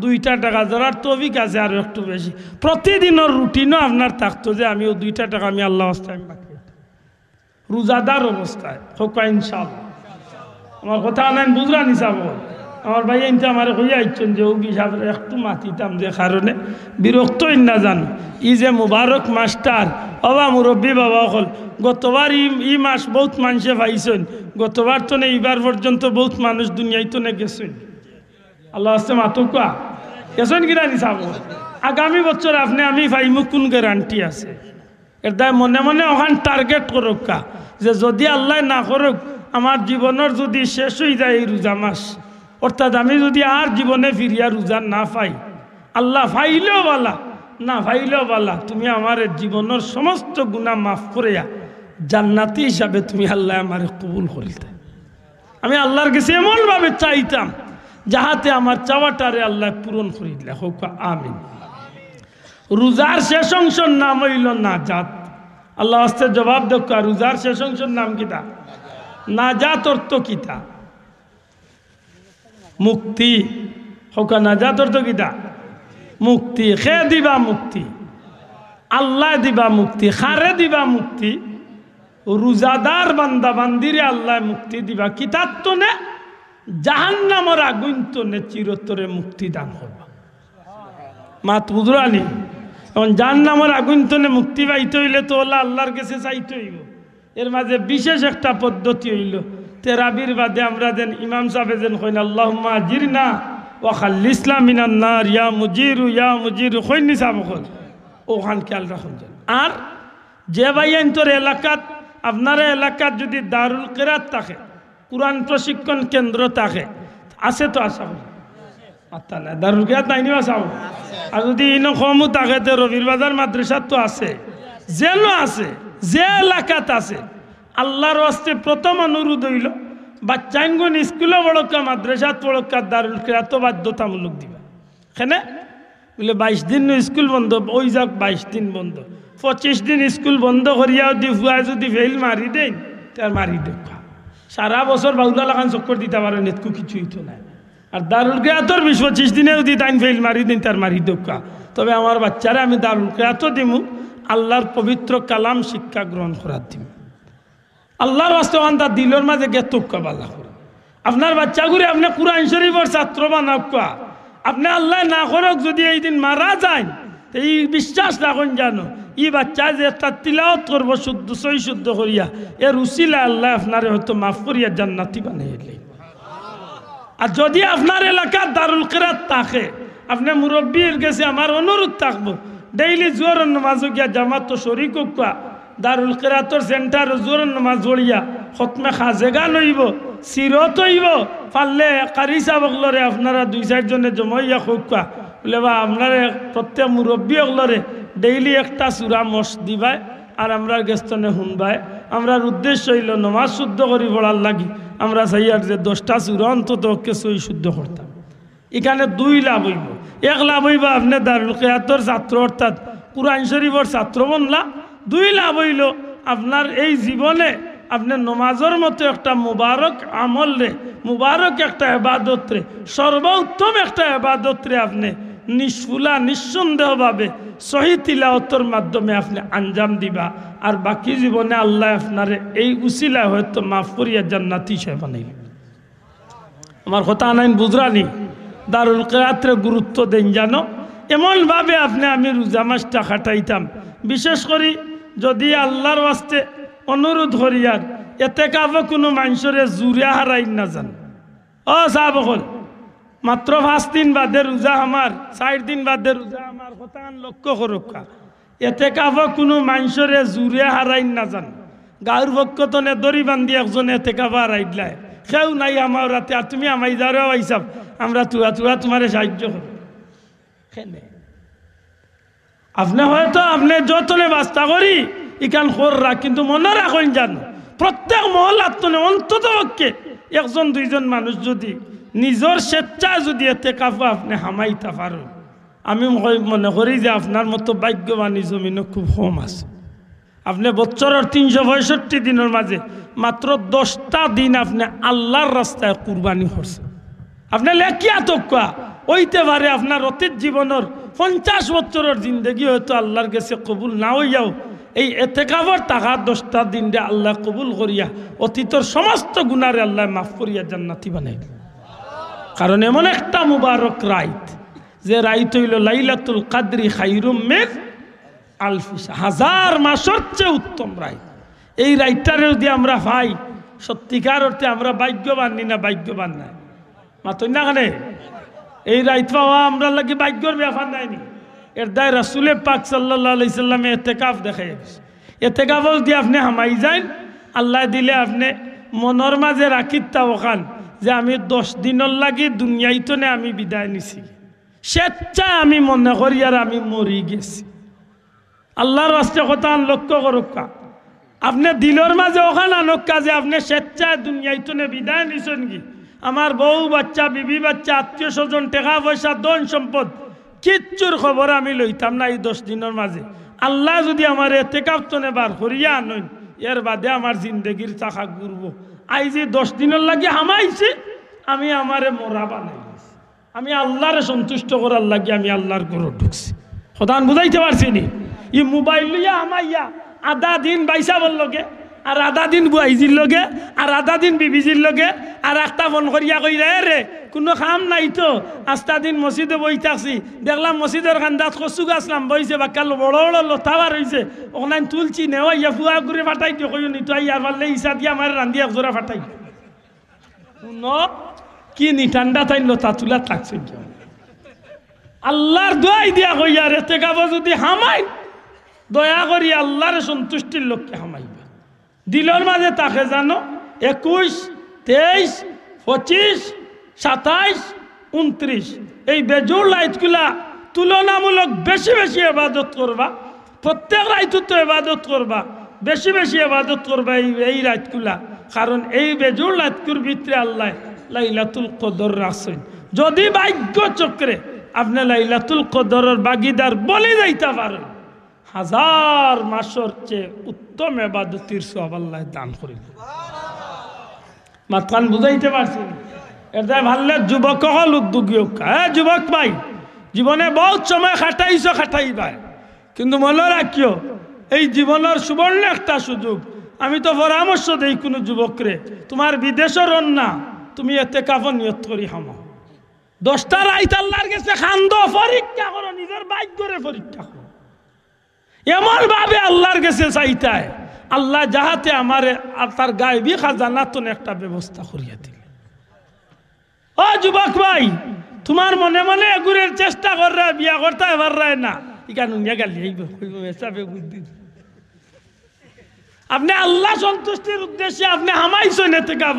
[SPEAKER 1] 2টা টাকা ধরার তৌফিক আছে আরো একটু বেশি প্রতিদিনের রুটিনও আপনার থাকতো যে আমি 2টা টাকা আমি আল্লাহর ওয়াস্তে আমি বাকি রোজাদার অবস্থায় হোক ইনশাআল্লাহ। আমার কথা নাই বুঝলা নিসাব আমার ভাই এনতে আমার হইয়া ইচ্ছেন যে ও হিসাবে একটু মাতিতাম যে কারণে বিরক্তই না জানো ই যে মুবারক মাস্টার বাবা মুরব্বী বাবা হল গতবার ই মাস বহুত মানুষে পাইছেন, গতবার তো না এইবার পর্যন্ত বহুত মানুষ দুনিয়ায় তো না গেছেন। আল্লাহ আসতে মাতুকা গেছেন কিনা নিসাব আগামী বছর আপনি আমি পাইমু কোন গ্যারান্টি আছে? এটা মনে মনে ওখান টার্গেট করুক যে যদি আল্লাহ না করুক আমার জীবনের যদি শেষ হয়ে যায় এই রোজা মাস, অর্থাৎ আমি যদি আর জীবনে ফিরিয়া রোজা না পাই, আল্লাহ ফাইলেও বালা না ফাইলেও বালা, তুমি আমার জীবনের সমস্ত গুনাহ মাফ করিয়া জান্নাতি হিসাবে তুমি আল্লাহ আমার কবুল করিতে। আমি আল্লাহর কাছে এমনভাবে চাইতাম যাহাতে আমার চাওয়াটারে আল্লাহ পূরণ করি দিলে হোক আমিন। রোজার শেষ অংশের নাম হইল নাজাত। আল্লাহ আস্তে জবাব দেখা, রোজার শেষ অংশের নাম কিতা? নাজাত অর্থ কিতা? মুক্তি। হোক নাজাত অর্থ কিতা? মুক্তি। খে দিবা মুক্তি, আল্লাহ দিবা মুক্তি। খারে দিবা মুক্তি, রোজাদার বান্দা বান্দিরে আল্লাহ মুক্তি দিবা। কিতাব তো নে জাহান্নামের আগুন তো নে চিরতরে মুক্তি দান করবা। মাত বুঝরানি এখন জাহান্নামের আগুন তো নে মুক্তি পাইতে হইলে তো আল্লাহর কাছে চাইতে হইব। এর মাঝে বিশেষ একটা পদ্ধতি হইল তেরাবির বাদে আমরা যেন ইমাম সাহেব যেন কইন আল্লাহুম্মা আজিরনা ওয়া খাল্লিসনা মিনান নার ইয়া মুজিরু কইনি সাহেব কল ওখান খেয়াল রাখুন। আর যে ভাইয়ান তোর এলাকাত আপনার এলাকাত যদি দারুল কিরাত থাকে, কোরআন প্রশিক্ষণ কেন্দ্র থাকে, আছে তো আশা করি আত্মা না দারুল কিরাত নাই নিবা চাও। আর যদি ইনো কমও থাকে তো রবির বাজার মাদ্রাসা তো আছে, যেন আছে যে এলাকাত আছে আল্লাহর ওয়াস্তে প্রথম অনুরোধ হইল বাচ্চাইনগুন স্কুলে পড়কা মাদ্রাসাত পড়কা দারুল কিরাত বাধ্যতামূলক দিবা। কেনে বলে 22 দিন স্কুল বন্ধ, ওই যাক 22 দিন বন্ধ, 25 দিন স্কুল বন্ধ করিয়াও দি ফুয়া যদি ফেল মারি দেন তার মারি দেখা সারা বছর বাউলা লাগান চক্কর দিতে পারে নেতকু কিছুই তো নাই। আর দারুল কিরাতর 20-25 দিনেও দি তাইন ফেল মারি দিন তার মারি দেখা। তবে আমার বাচ্চারা আমি দারুল কিরাতও দিমু, আল্লাহর পবিত্র কালাম শিক্ষা গ্রহণ করার দিম। আল্লাহর ওয়াস্তে তার দিলের মাঝে গেতকা বালা করে আপনার বাচ্চাগুলি আপনি কুরআন শরীফের ছাত্র বানাকা। আপনি আল্লাহ না করক যদি এই দিন মারা যায় এই বিশ্বাস রাখুন জানো ই বাচ্চা যে তার তিলাওয়াত করবো শুদ্ধ সই শুদ্ধ করিয়া এর উসিলা আল্লাহ আপনারে হয়তো মাফ করিয়া জান্নাতি বানিয়ে দিলেন। আর যদি আপনার এলাকার দারুল কিরাত থাকে, আপনি মুরব্বীর কাছে আমার অনুরোধ থাকবো ডেইলি জোহরের নামাজ গিয়া জামাত তো শরীক হোকা, দারুল কিরাতর সেন্টার জোহরের নামাজ জড়িয়া খতমে খাজেগা লইব, সিরত হইব, পারলে কারি সাবকলরে আপনারা 2-4 জনে জমাইয়া হোকা বলে বা আপনারা প্রত্যেক মুরব্বী অগলরে ডেইলি একটা চূড়া মস দিবাই আর আমরা গেস্তনে শুনবাই। আমরার উদ্দেশ্য হইল নমাজ শুদ্ধ করি পড়ার লাগি আমরা চাইয়ার যে 10টা চূড়া অন্তত সই শুদ্ধ করতাম। এখানে 2 লাভ হইব। 1 লাভ হইব আপনি দারুল কিরাতর ছাত্র অর্থাৎ কুরআন শরীফের ছাত্র বনলা। 2 লাভ হইল আপনার এই জীবনে আপনি নমাজের মতো একটা মুবারক আমল রে, মুবারক একটা ইবাদত রে, সর্বোত্তম একটা ইবাদত রে আপনি নিষ্ফুলা নিঃসন্দেহভাবে সহি তিলাওয়াতের মাধ্যমে আপনি আঞ্জাম দিবা। আর বাকি জীবনে আল্লাহ আপনারে এই উসিলা হয়তো মাফ করিয়া জান্নাতি হিসেবে বানাইল। আমার কথা আনাইন বুঝরানি দারুল কিরাতরে গুরুত্ব দেন জানো। এমনভাবে আপনি আমি রোজা মাসটা খাটাইতাম। বিশেষ করে যদি আল্লাহর ওয়াস্তে অনুরোধ করিয়ার এতে কাবে কোনো মানুষরে জুড়ে হারাই না যান। ও সাহাব হল মাত্র 5 দিন বাদে রোজা আমার, 4 দিন বাদে রোজা আমার, কথা লক্ষ্য করুকা এতে কাবে কোনো মানুষরে জুড়ে হারাই না যান। গাঁর পক্ষ তো নে দড়ি বান্ধি একজন এতে কাবা হারাই দিলাই কেউ নাই আমার রাতে, আর তুমি আমাই যাও আইসাব আমরা তুয়া তোমারে সাহায্য করো। আপনি হয়তো আপনি যতনে বাস্তা করি ইকান খররা, কিন্তু মনে রাখেন জানো প্রত্যেক মহল্লার তনে অন্তত পক্ষে একজন দুইজন মানুষ যদি নিজের স্বেচ্ছায় যদি এতেকাফ আপনি হামাইতে পারেন, আমি মনে করি যে আপনার মতো ভাগ্যবানী জমিনে খুব কম আছে। আপনি বছরের 365 দিনের মাঝে মাত্র 10টা দিন আপনি আল্লাহর রাস্তায় কুরবানি করছেন। আপনি লেখিয়া তক্কা হইতে পারে আপনার অতীত জীবনের 50 বছরের জিন্দগি হয়তো আল্লাহর কাছে কবুল না হইয়াও এই এতেকাফের টাকা 10টা দিনরে আল্লাহ কবুল করিয়া অতীতের সমস্ত গুনারে আল্লাহ মাফ করিয়া জান্নাতি বানাই। কারণ এমন একটা মুবারক রাইত, যে রাইত হইল লাইলাতুল কাদরি খায়রুম মিন আলফি শাহর, 1000 মাসের চেয়ে উত্তম রাইত। এই রাইতটারে যদি আমরা ভাই সত্যিকার অর্থে আমরা ভাগ্যবান না ভাগ্যবান নাই মাতই না কানে এই রাইত পাওয়া আমরা লাগি ভাগ্যর ব্যাপার নাইনি। এর দায় রাসূলে পাক সাল্লাল্লাহু আলাইহি সাল্লামে এতেকাফ দেখাই গেছে। এতেকাফ যদি আপনি হামাই যান, আল্লাহ দিলে আপনি মনের মাঝে রাখিতা ওখান যে আমি 10 দিনের লাগি দুনিয়াইতো নে আমি বিদায় নিছি, স্বেচ্ছায় আমি মনে করি আর আমি মরি গেছি। আল্লাহর রাস্তে কথা লক্ষ্য করুকা, আপনি দিলের মাঝে ওখান আনক্কা যে আপনি স্বেচ্ছায় দুনিয়াইতো নে বিদায় নিছেন কি। আমার বউ বাচ্চা বিবি বাচ্চা আত্মীয় স্বজন টাকা পয়সা ধন সম্পদ কিচ্ছুর খবর আমি লইতাম না এই 10 দিনের মাঝে। আল্লাহ যদি আমার এতেকাফ তনে বার করিয়া আনইন, এর বাদে আমার জিন্দগির চাকা ঘুরব। আই যে 10 দিনের লাগি হামাইছি, আমি আমারে মোরা বানাই, আমি আল্লাহরে সন্তুষ্ট করার লাগি আমি আল্লাহর ঘরে ঢুকছি। সদান বুঝাইতে পারছি নি? ই মোবাইল লইয়া আমাইয়া আধা দিন বাইসা বললগে, আর আধা দিন বুয়াইজির লগে, আর আধা দিন বিবিজির লগে, আর একটা ফোন করিয়া কইরা রে কোনো কাম নাই তো আস্তা দিন মসজিদে বই থাকছি, দেখলাম মসজিদের কান্দাত কচু গাছলাম বইছে বাক্কাল বড় বড় লতাবার হয়েছে, ওখানে তুলছি নেওয়াইয়া ফুয়া ঘুরে ফাটাই দিও কই নি তো ইয়ার পারলে ইসা দিয়া আমার রান্ধি এক জোড়া ফাটাই শুনো কি নি ঠান্ডা তাই লতা তুলা থাকছে। আল্লাহর দোয়াই দিয়া কইয়া রে তেকাব যদি হামাই দয়া করি আল্লাহর সন্তুষ্টির লক্ষ্যে হামাইবা। দিলের মাঝে তাকে জানো 21, 23, 25, 27, 29 এই বেজুর লাইটগুলা তুলনামূলক বেশি বেশি ইবাদত করবা। প্রত্যেক রাইতো তো ইবাদত করবা, বেশি বেশি ইবাদত করবা এই রাইতগুলা। কারণ এই বেজুর লাইতগুর ভিতরে আল্লাহ লাইলাতুল কদর রাখছেন। যদি ভাগ্য চক্রে আপনি লাইলাতুল কদরের ভাগিদার বলে যাইতে পারেন, 1000 মাসের চেয়ে উত্তম ইবাদতের সওয়াব আল্লাহ দান করিল। মাতকান বুঝাইতে পারছি? এটা ভাললে যুবক হল উদ্যোগী হোক। হ্যাঁ যুবক ভাই, জীবনে বহুত সময় খাটাইছ খাটাইবা, কিন্তু মনে রাখিও এই জীবনের সুবর্ণ একটা সুযোগ। আমি তো পরামর্শ দেই কোনো যুবকরে, তোমার বিদেশের না তুমি এতেকাফ নিয়ত করি হামো। 10টা রাইত আল্লাহর কাছে খান্দ পরীক্ষা করো, নিজের ভাগ্যরে পরীক্ষা করো। এমন ভাবে আল্লাহর কাছে চাইতায় আল্লাহ যাহাতে আমারে আর তার গায়বী খাজানাতন একটা ব্যবস্থা করিয়া দিল। ও যুবক ভাই, তোমার মনে মনে এগুরের চেষ্টা কররা বিয়া করতে এবার রায় না, ইকান নিয়ে গেলি বুদ্ধি। আপনি আল্লাহ সন্তুষ্টির উদ্দেশ্যে আপনি হামাইছেন এতেকাফ,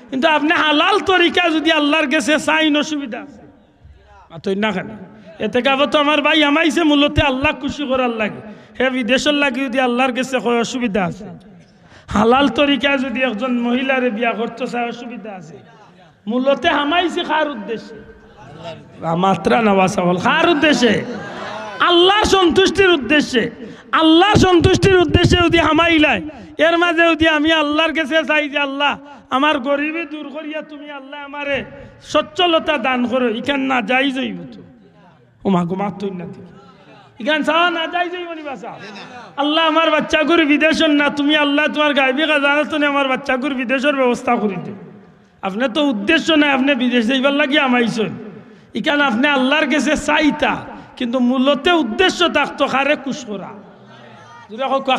[SPEAKER 1] কিন্তু আপনি হালাল তরিকা যদি আল্লাহর কাছে চাইন অসুবিধা আছে না কেন? এতেকাফ তো আমার ভাই হামাইছে মূলত আল্লাহ খুশি করার লাগে, হে বিদেশের লাগে যদি আল্লাহর কাছে হয় অসুবিধা আছে। হালাল তরিকায় যদি একজন মহিলারে বিয়া করতে চায় অসুবিধা আছে। মূলত হামাইছে কার উদ্দেশ্যে? মাত্রা নেওয়া চাওয়াল কার উদ্দেশ্যে? আল্লাহ সন্তুষ্টির উদ্দেশ্যে। আল্লাহ সন্তুষ্টির উদ্দেশ্যে যদি হামাইলায়, এর মাঝে যদি আমি আল্লাহর কাছে চাই যে আল্লাহ আমার গরিবী দূর করিয়া তুমি আল্লাহ আমারে সচ্ছলতা দান করো, ইখান না যাই যাইব তো ওমা গোমা তুই না দিবি ইখান চাওয়া না যাই যাইব নি বাসা। আল্লাহ আমার বাচ্চাগুর বিদেশের না, তুমি আল্লাহ তোমার গাইবি জানো তুমি আমার বাচ্চাগুর বিদেশের ব্যবস্থা করে দিও। আপনার তো উদ্দেশ্য নাই আপনি বিদেশ যাইবার লাগিয়ে আমাইছেন, ইখান আপনি আল্লাহর কাছে চাইতা, কিন্তু মূলত উদ্দেশ্য থাকতো কারে খুশ করা,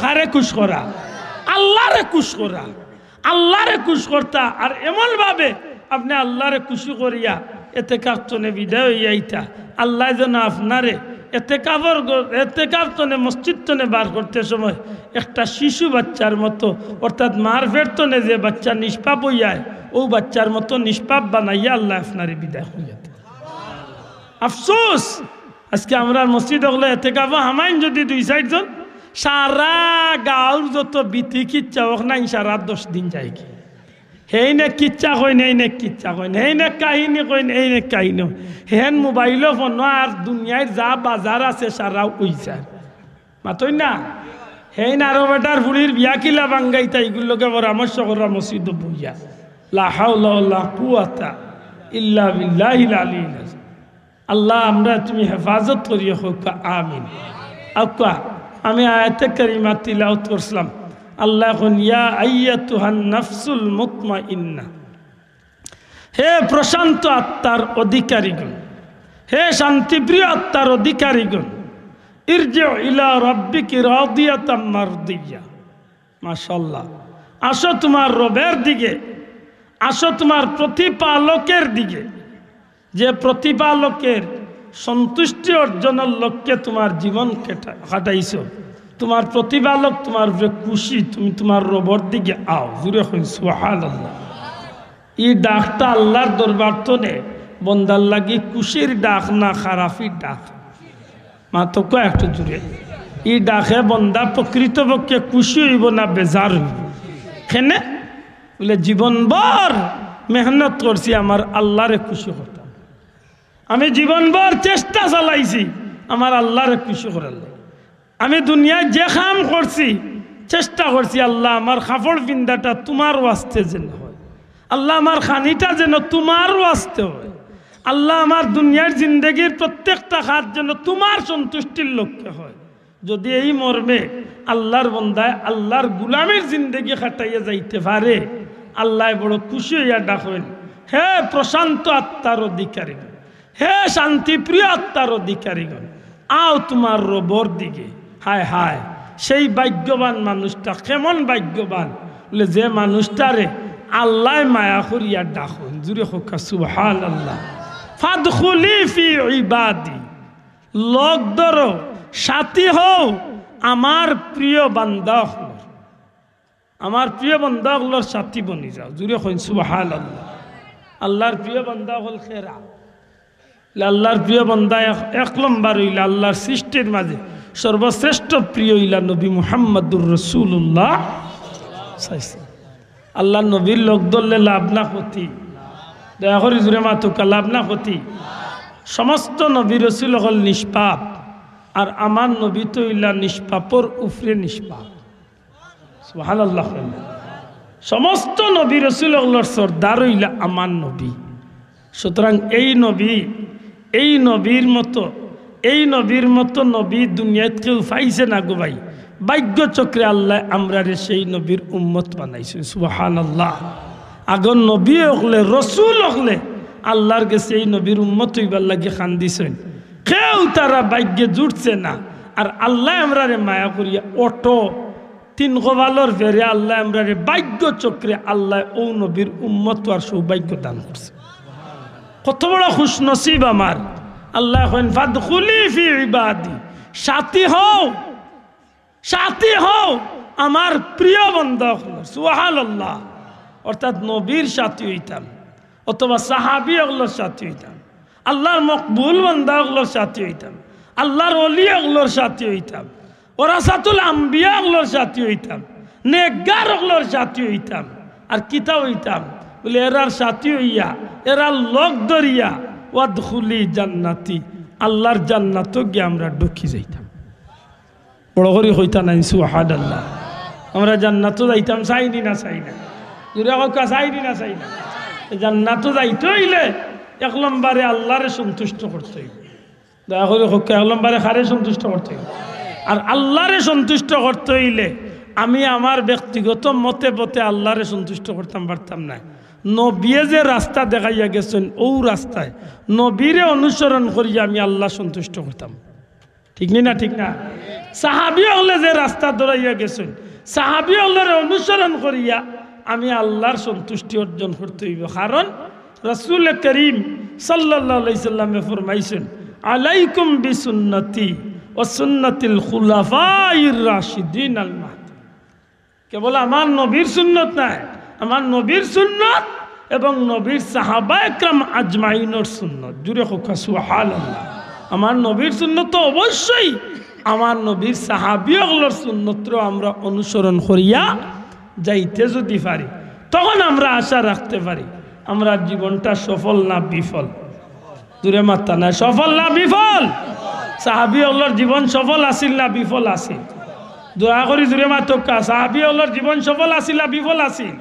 [SPEAKER 1] কারে খুশ করা, আল্লাহরে খুশ করা, আল্লাহরে খুশ করতা। আর এমন ভাবে আপনি আল্লাহরে খুশি করিয়া এতেকাফ তনে বিদায় হইয়াইতা, আল্লাহ যেন আপনারে এতেকাফ তনে মসজিদ তনে বার করতে সময় একটা শিশু বাচ্চার মতো, অর্থাৎ মার ফের তনে যে বাচ্চা নিষ্পাপ হইয়ায় ও বাচ্চার মতো নিষ্পাপ বানাইয়া আল্লাহ আপনারে বিদায় হইয়াতে। আফসোস আজকে আমরা মসজিদ হলে এতেকাফ হামাইন যদি 2-4 জন, সারা গাঁর যত বিতি কিচ্ছা হোক না সারা 10 দিন যায় কি হেই নে কিচ্ছা কই নেই নে কিচ্ছা কই নেই নে কাহিনী কই নেই নে কাহিনী হেন মোবাইল ফোন আর দুনিয়ায় যা বাজার আছে সারা উইছে মাতই না হেই না আরো বেটার ফুড়ির বিয়া কিলা বাঙ্গাইতা এগুলোকে পরামর্শ করা মসজিদ বইয়া লা হাওলা ওয়ালা কুওয়াতা ইল্লা বিল্লাহিল আলিয়্যিল আযীম। আল্লাহ আমরা তুমি হেফাজত করিও হোক আমিন। আকা আমি আয়াতে কারিমা তিলাওয়াত করছিলাম। আল্লাহ কোন ইয়া আইয়াতুহান নাফসুল মুতমাইন্না, হে প্রশান্ত আত্মার অধিকারীগণ, হে শান্তিপ্রিয় আত্মার অধিকারীগণ, ইরজিউ ইলা রাব্বিকি রাদিয়াতাম মারদিয়া। মাশাআল্লাহ, আসো তোমার রবের দিকে, আসো তোমার প্রতিপালকের দিকে, যে প্রতিপালকের সন্তুষ্টি অর্জনের লক্ষ্যে তোমার জীবন কাটাইছো। তোমার প্রতিপালক তোমার খুশি, তুমি তোমার রবের দিকে আও। জুড়ে হই সুবহানাল্লাহ। এই ডাকটা আল্লাহর দরবার তো নে বন্দার লাগি খুশির ডাক না খারাপির ডাক। মা তো একটু জুড়ে এই ডাকে বন্দা প্রকৃতপক্ষে খুশি হইব না বেজার হইব? কেনে বলে জীবনভর মেহনত করছি আমার আল্লাহরে খুশি করতাম, আমি জীবনভর চেষ্টা চালাইছি আমার আল্লাহরে খুশি করার লাগে। আমি দুনিয়ায় যে কাম করছি চেষ্টা করছি আল্লাহ আমার কাপড় পিন্দাটা তোমার ওয়াস্তে যেন হয়, আল্লাহ আমার খানিটা যেন তোমার ওয়াস্তে হয়, আল্লাহ আমার দুনিয়ার জিন্দগির প্রত্যেকটা কাজ যেন তোমার সন্তুষ্টির লক্ষ্যে হয়। যদি এই মর্মে আল্লাহর বন্দায় আল্লাহর গুলামের জিন্দগি খাটাইয়া যাইতে পারে, আল্লাহ বড় খুশি হইয়া ডাকেন, হে প্রশান্ত আত্মার অধিকারীগণ, হে শান্তিপ্রিয় আত্মার অধিকারীগণ, আও তোমার রবর দিকে। হায় হায়, সেই ভাগ্যবান মানুষটা কেমন ভাগ্যবান বলে যে মানুষটারে আল্লাহ মায়া করিয়া ডাকুন। জুড়ে হোক সুবহানাল্লাহ। ফাদখুলি ফি ইবাদি, লোক ধরো সাথী হও আমার প্রিয় বান্দা হল, আমার প্রিয় বান্দা হলোর সাথী বনি যাও। জুড়ে হইন সুবহানাল্লাহ। আল্লাহর প্রিয় বান্দা হল খেরা, আল্লাহর প্রিয় বান্দা এক নম্বর হইলা আল্লাহর সৃষ্টির মাঝে সর্বশ্রেষ্ঠ প্রিয় হইলা নবী মুহাম্মদুর রাসূলুল্লাহ। আল্লাহ নবীর লোক ধরলে লাভ না ক্ষতি, দয়া করে জুড়ে মাতুকা লাভ না ক্ষতি। সমস্ত নবী রসুল হল নিষ্পাপ, আর আমার নবী তো হইলা নিষ্পাপর উফরে নিষ্পাপ। সুবহানাল্লাহ। সমস্ত নবী রসুল হলর সর্দার হইলা আমার নবী। সুতরাং এই নবীর মতো নবী দুনিয়াত কেউ পাইছে না গো ভাই। ভাগ্য চক্রে আল্লাহ আমরা সেই নবীর উম্মত বানাইছেন। সুবহানাল্লাহ। আগর নবী হলে রসুল হলে আল্লাহর কাছে এই নবীর উম্মত হইবার লাগে খান্দিছেন, কেউ তারা ভাগ্যে জুটছে না। আর আল্লাহ আমরা মায়া করিয়া অটো তিন গোবালর ফেরে আল্লাহ আমরা ভাগ্য চক্রে আল্লাহ ও নবীর উম্মত আর সৌভাগ্য দান করছে। কত বড় খুশ নসিব আমার। আল্লাহ ফাদখুলি ফি ইবাদি, সাথী হও আমার প্রিয় বান্দা হল। সুবহানাল্লাহ। অর্থাৎ নবীর সাথী হইতাম অথবা সাহাবী ওগুলোর সাথী হইতাম, আল্লাহর মকবুল বান্দা ওগুলোর সাথী হইতাম, আল্লাহর ওলি ওগুলোর সাথী হইতাম, ওরাসাতুল আম্বিয়া ওগুলোর সাথী হইতাম, নেকগার ওগুলোর সাথী হইতাম। আর কিতা হইতাম বলে এরার সাথী হইয়া এরা লোক ধরিয়া ওয়াদখুলি জান্নাতি, আল্লাহর জান্নাত গিয়ে আমরা ঢুকি যাইতাম। বড় করে হইতা নাই সুবহানাল্লাহ। আমরা জান্নাতও যাইতাম, চাইনি না চাই না, জুড়ে কাউকে চাইনি না চাই না। জান্নাতও যাইতে হইলে এক নম্বরে আল্লাহরে সন্তুষ্ট করতে হইবে। দয়া করে হোক এক নম্বরে খারে সন্তুষ্ট করতে হইবে। আর আল্লাহরে সন্তুষ্ট করতে হইলে আমি আমার ব্যক্তিগত মতে পথে আল্লাহরে সন্তুষ্ট করতাম পারতাম না। নবীয়ে যে রাস্তা দেখাইয়া গেছেন ও রাস্তায় নবীরে অনুসরণ করিয়া আমি আল্লাহ সন্তুষ্ট করতাম। ঠিক না? ঠিক না? সাহাবী হলে যে রাস্তা ধরাইয়া গেছেন সাহাবী হলের অনুসরণ করিয়া আমি আল্লাহর সন্তুষ্টি অর্জন করতে হইব। কারণ রাসূল করিম সাল্লাল্লাহু আলাইহি সাল্লামে ফরমাইছেন, আলাইকুম বিসুন্নতি ওয়া সুন্নাতিল খুলাফাইর রাশিদিন আল মাহদি। কেবল আমার নবীর সুন্নত নাই, আমার নবীর সুন্নত এবং নবীর সাহাবা একরাম আজমাইনের সুন্নত। জুড়ে হোক সুবহানাল্লাহ। আমার নবীর সুন্নত তো অবশ্যই আমার নবীর সাহাবীগুলোর সুন্নতর আমরা অনুসরণ করিয়া যাইতে যদি পারি তখন আমরা আশা রাখতে পারি আমরা জীবনটা সফল না বিফল। দূরে মাত্রা না, সফল না বিফল? সাহাবীগুলোর জীবন সফল আসিল না বিফল আসিল? দয়া করি জুড়ে মাতকা, সাহাবীগুলোর জীবন সফল আসিল না বিফল আসিল?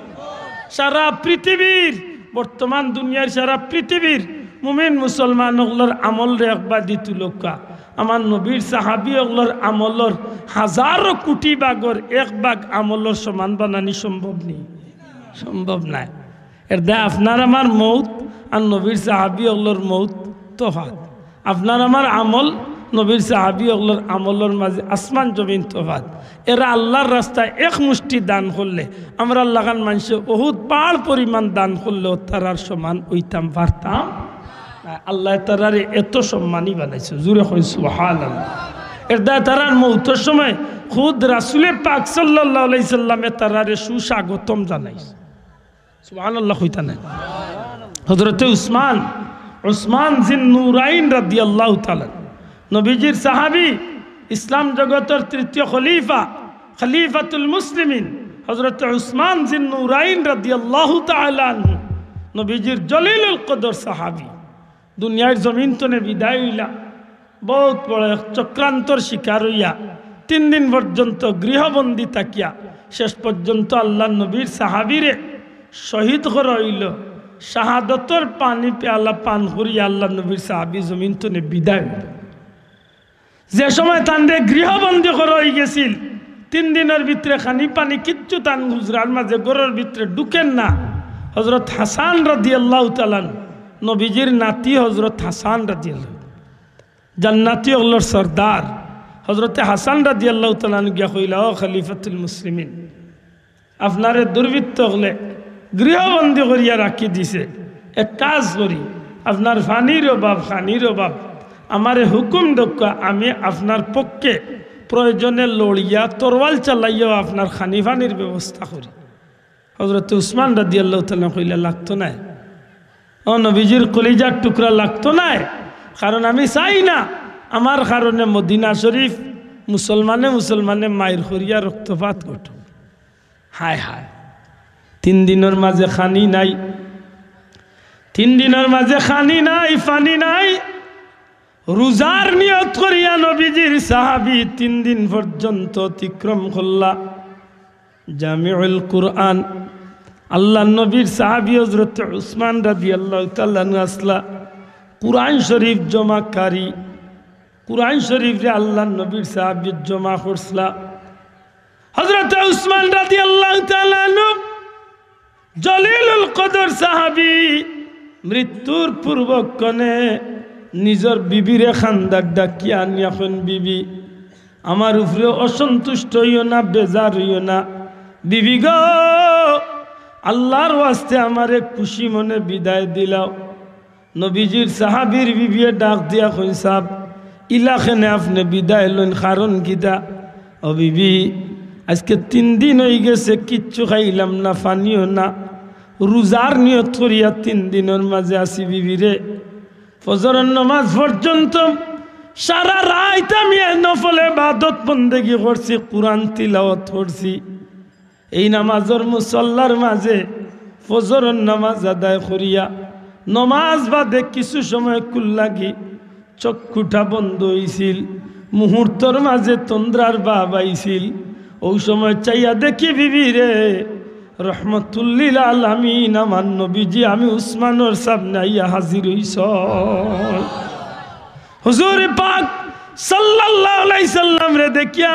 [SPEAKER 1] সারা পৃথিবীর বর্তমান দুনিয়ার সারা পৃথিবীর মুমিন মুসলমানগুলোর আমল রে একবার দিতু লোকা আমার নবীর সাহাবীগুলোর আমলর হাজারো কোটি ভাগর এক ভাগ আমলর সমান বানানি সম্ভব নেই, সম্ভব নাই। এর দা আপনার আমার মৌত আর নবীর সাহাবীগুলোর মৌত তফাৎ। আপনার আমার আমল নবীর সাহাবীগুলোর আমলর মাঝে আসমান জমিন তফাৎ। এরা আল্লাহর রাস্তায় এক মুষ্টি দান করলে আমরা লাগান মানুষে বহুত পাহাড় পরিমাণ দান করলেও তারার সমান ওইতাম পারতাম। আল্লাহ তারারে এত সম্মানই বানাইছে, জুড়ে কই সুবহানাল্লাহ। এর দ্বারা তারার মৌতের সময় খুদ রাসূলে পাক সাল্লাল্লাহু আলাইহি সাল্লামে তারারে সুস্বাগতম জানাইছে, সুবহানাল্লাহ কইতা না? হযরতে উসমান জিন নূরাইন রাদিয়াল্লাহু তাআলা নবীজির সাহাবী, ইসলাম জগতের তৃতীয় খলিফাতুল মুসলিমিন হযরতে উসমান জিন নূরাইন রাদিয়াল্লাহু তাআলা আনহু নবীজির জলিলুল কদর সাহাবী। দুনিয়ার জমিন তনে বিদায় হইলা, বহুত বড় চক্রান্তর শিকার হইয়া 3 দিন পর্যন্ত গৃহবন্দী থাকিয়া শেষ পর্যন্ত আল্লাহ নবীর সাহাবীরে শহীদ করা হইল। শাহাদতর পানি পেয়ালা পান করিয়া আল্লাহ নবীর সাহাবী জমিন তনে বিদায় হইল। যে সময় তানরে গৃহবন্দী করা হয়ে গেছিল 3 দিনের ভিতরে খানি পানি কিচ্ছু তান গুজরার মাঝে গরের ভিতরে ঢুকেন না। হযরত হাসান রাদিয়াল্লাহু তাআলা নবীজির নাতি হযরত হাসান রাদিয়াল্লাহু জান্নাতি আল্লাহর সরদার হযরতে হাসান রাদিয়াল্লাহু তাআলা গিয়া কইলা, ও খলিফাতুল মুসলিমিন, আপনারে দুর্বৃত্ত হলে গৃহবন্দী করিয়া রাখি দিছে, এক কাজ করি, আপনার ফানির অভাব আমারে হুকুম দক্কা, আমি আপনার পক্ষে প্রয়োজনে লড়িয়া তরওয়াল চালাইয়াও আপনার খানি ফানির ব্যবস্থা করি। হযরত উসমান রাদিয়াল্লাহু তাআলা কইলা, লাগতো না ও নবীজির কলিজার টুকরা, লাগতো না, কারণ আমি চাই না আমার কারণে মদিনা শরীফ মুসলমানে মায়ের করিয়া রক্তপাত ঘটে। হায় হায়, 3 দিনের মাঝে খানি নাই, 3 দিনের মাঝে খানি নাই, পানি নাই। রোজার নিয়ত করিয়া নবীজির সাহাবী 3 দিন পর্যন্ত অতিক্রম করলা। জামিউল কুরআন আল্লাহ নবীর সাহাবী হযরত উসমান রাদিয়াল্লাহু তাআলা আসলা কুরআন শরীফ জমাকারী, কুরআন শরীফ রে আল্লাহ নবীর সাহাবী জমা করছলা। হযরত উসমান রাদিয়াল্লাহু তাআলা জলিলুল কদর সাহাবী মৃত্যুর পূর্বক্ষণে নিজের বিবিরে খান্দার ডাকিয়া আনিয়া কোন বিবি, আমার উপরে অসন্তুষ্ট হইও না, বেজার হইও না, বিবি গো, আল্লাহর ওয়াস্তে আমারে খুশি মনে বিদায় দিলাও। নবীজির সাহাবীর বিবিয়ে ডাক দিয়া কই, সাহেব ইলাখানে আপনি বিদায় লইন, কারণ কিতা? ও বিবি, আজকে 3 দিন হয়ে গেছে কিচ্ছু খাইলাম না, পানিও না, রোজার নিয়ত করিয়া 3 দিনের মাঝে আসি বিবিরে, ফজরের নামাজ পর্যন্ত সারা রাত আমি নফল ইবাদত বন্দেগি করছি, কুরআন তিলাওয়াত করছি। এই নামাজের মুসল্লার মাঝে ফজরের নামাজ আদায় করিয়া নমাজ বাদে কিছু সময় কুল্লাগি চক্ষুটা বন্ধ হইছিল, মুহূর্তর মাঝে তন্দ্রার ভাব আইছিল। ওই সময় চাইয়া দেখি বিবি রে রহমতুল্লিল আলামিন আমার নবীজি আমি উসমানের সামনে আইয়া হাজির হইছ। হুজুর পাক সাল্লাল্লাহু আলাইহি সাল্লাম রে দেখিয়া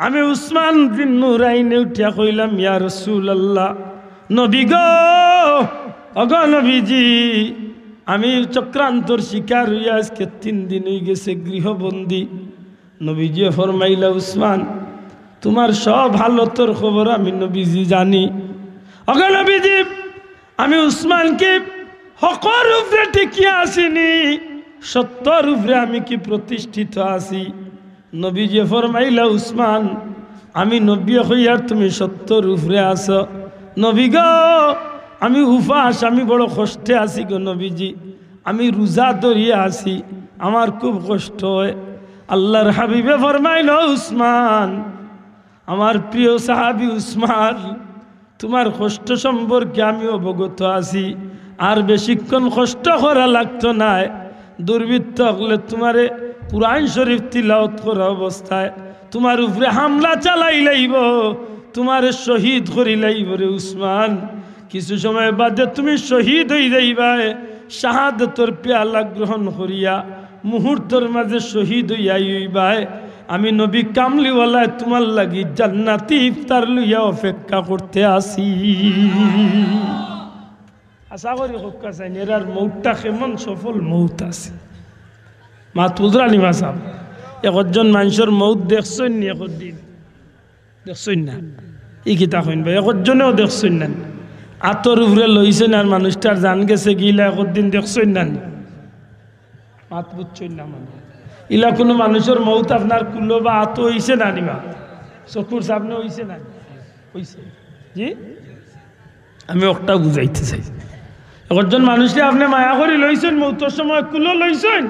[SPEAKER 1] আমি উসমান বিন নুরাইনে উঠিয়া কইলাম, ইয়া রাসূলুল্লাহ, নবী গো, ওগো নবীজি, আমি চক্রান্তর শিকার হইয়া আজকে 3 দিন হয়ে গেছে গৃহবন্দী। নবীজি ফরমাইলা, উসমান, তোমার সব হালতের খবর আমি নবীজি জানি। ওগো নবীজি, আমি উসমানকে হকর উপরে টিকিয়া আসিনি, সত্যর উপরে আমি কি প্রতিষ্ঠিত আছি? নবীজি ফরমাইলা, উসমান, আমি নবী হইয়ার তুমি সত্যর উপরে আছো। নবী গো, আমি উপাস, আমি বড় কষ্টে আছি গো নবীজি, আমি রোজা ধরিয়া আছি, আমার খুব কষ্ট হয়। আল্লাহর হাবিবে ফরমাইল, উসমান, আমার প্রিয় সাহাবী উসমান, তোমার কষ্ট সম্পর্কে আমি অবগত আছি। আর বেশিক্ষণ কষ্ট করা লাগতো না। দুর্বৃত্ত হলে তোমারে কুরআন শরীফ তিলাওয়াত করা অবস্থায় তোমার উপরে হামলা চালাই লাইব, তোমার শহীদ করি লাইব রে উসমান। কিছু সময় বাদে তুমি শহীদ হয়ে যাইবা। শাহাদাতের পেয়ালা গ্রহণ করিয়া মুহূর্তের মাঝে শহীদ হইয়া আমি নবী কামলিওয়ালা তোমার লাগি জান্নাতি ইফতার লইয়া অপেক্ষা করতে আসি। আশা করি হক্কা চাই এরার মৌতটা কেমন সফল মৌত আছে। মা তুজরানি মা সাহেব, একজন মানুষের মৌত দেখছেন নি? একদিন দেখছেন না? এই কিতা কইন ভাই, একজনেও দেখছেন না? আতর উপরে লইছেন আর মানুষটার জান গেছে গিলা একদিন দেখছেন না? মাত বুঝছেন না? মানে ইলা কোনো মানুষের মৌত আপনার কুলো বা আত হইছে না? নিবা চকুর সামনে হইছে না? হইছে জি। আমি একটা বুঝাইতে চাই, একজন মানুষকে আপনি মায়া করে লইছেন, মৌতর সময় কুলো লইছেন,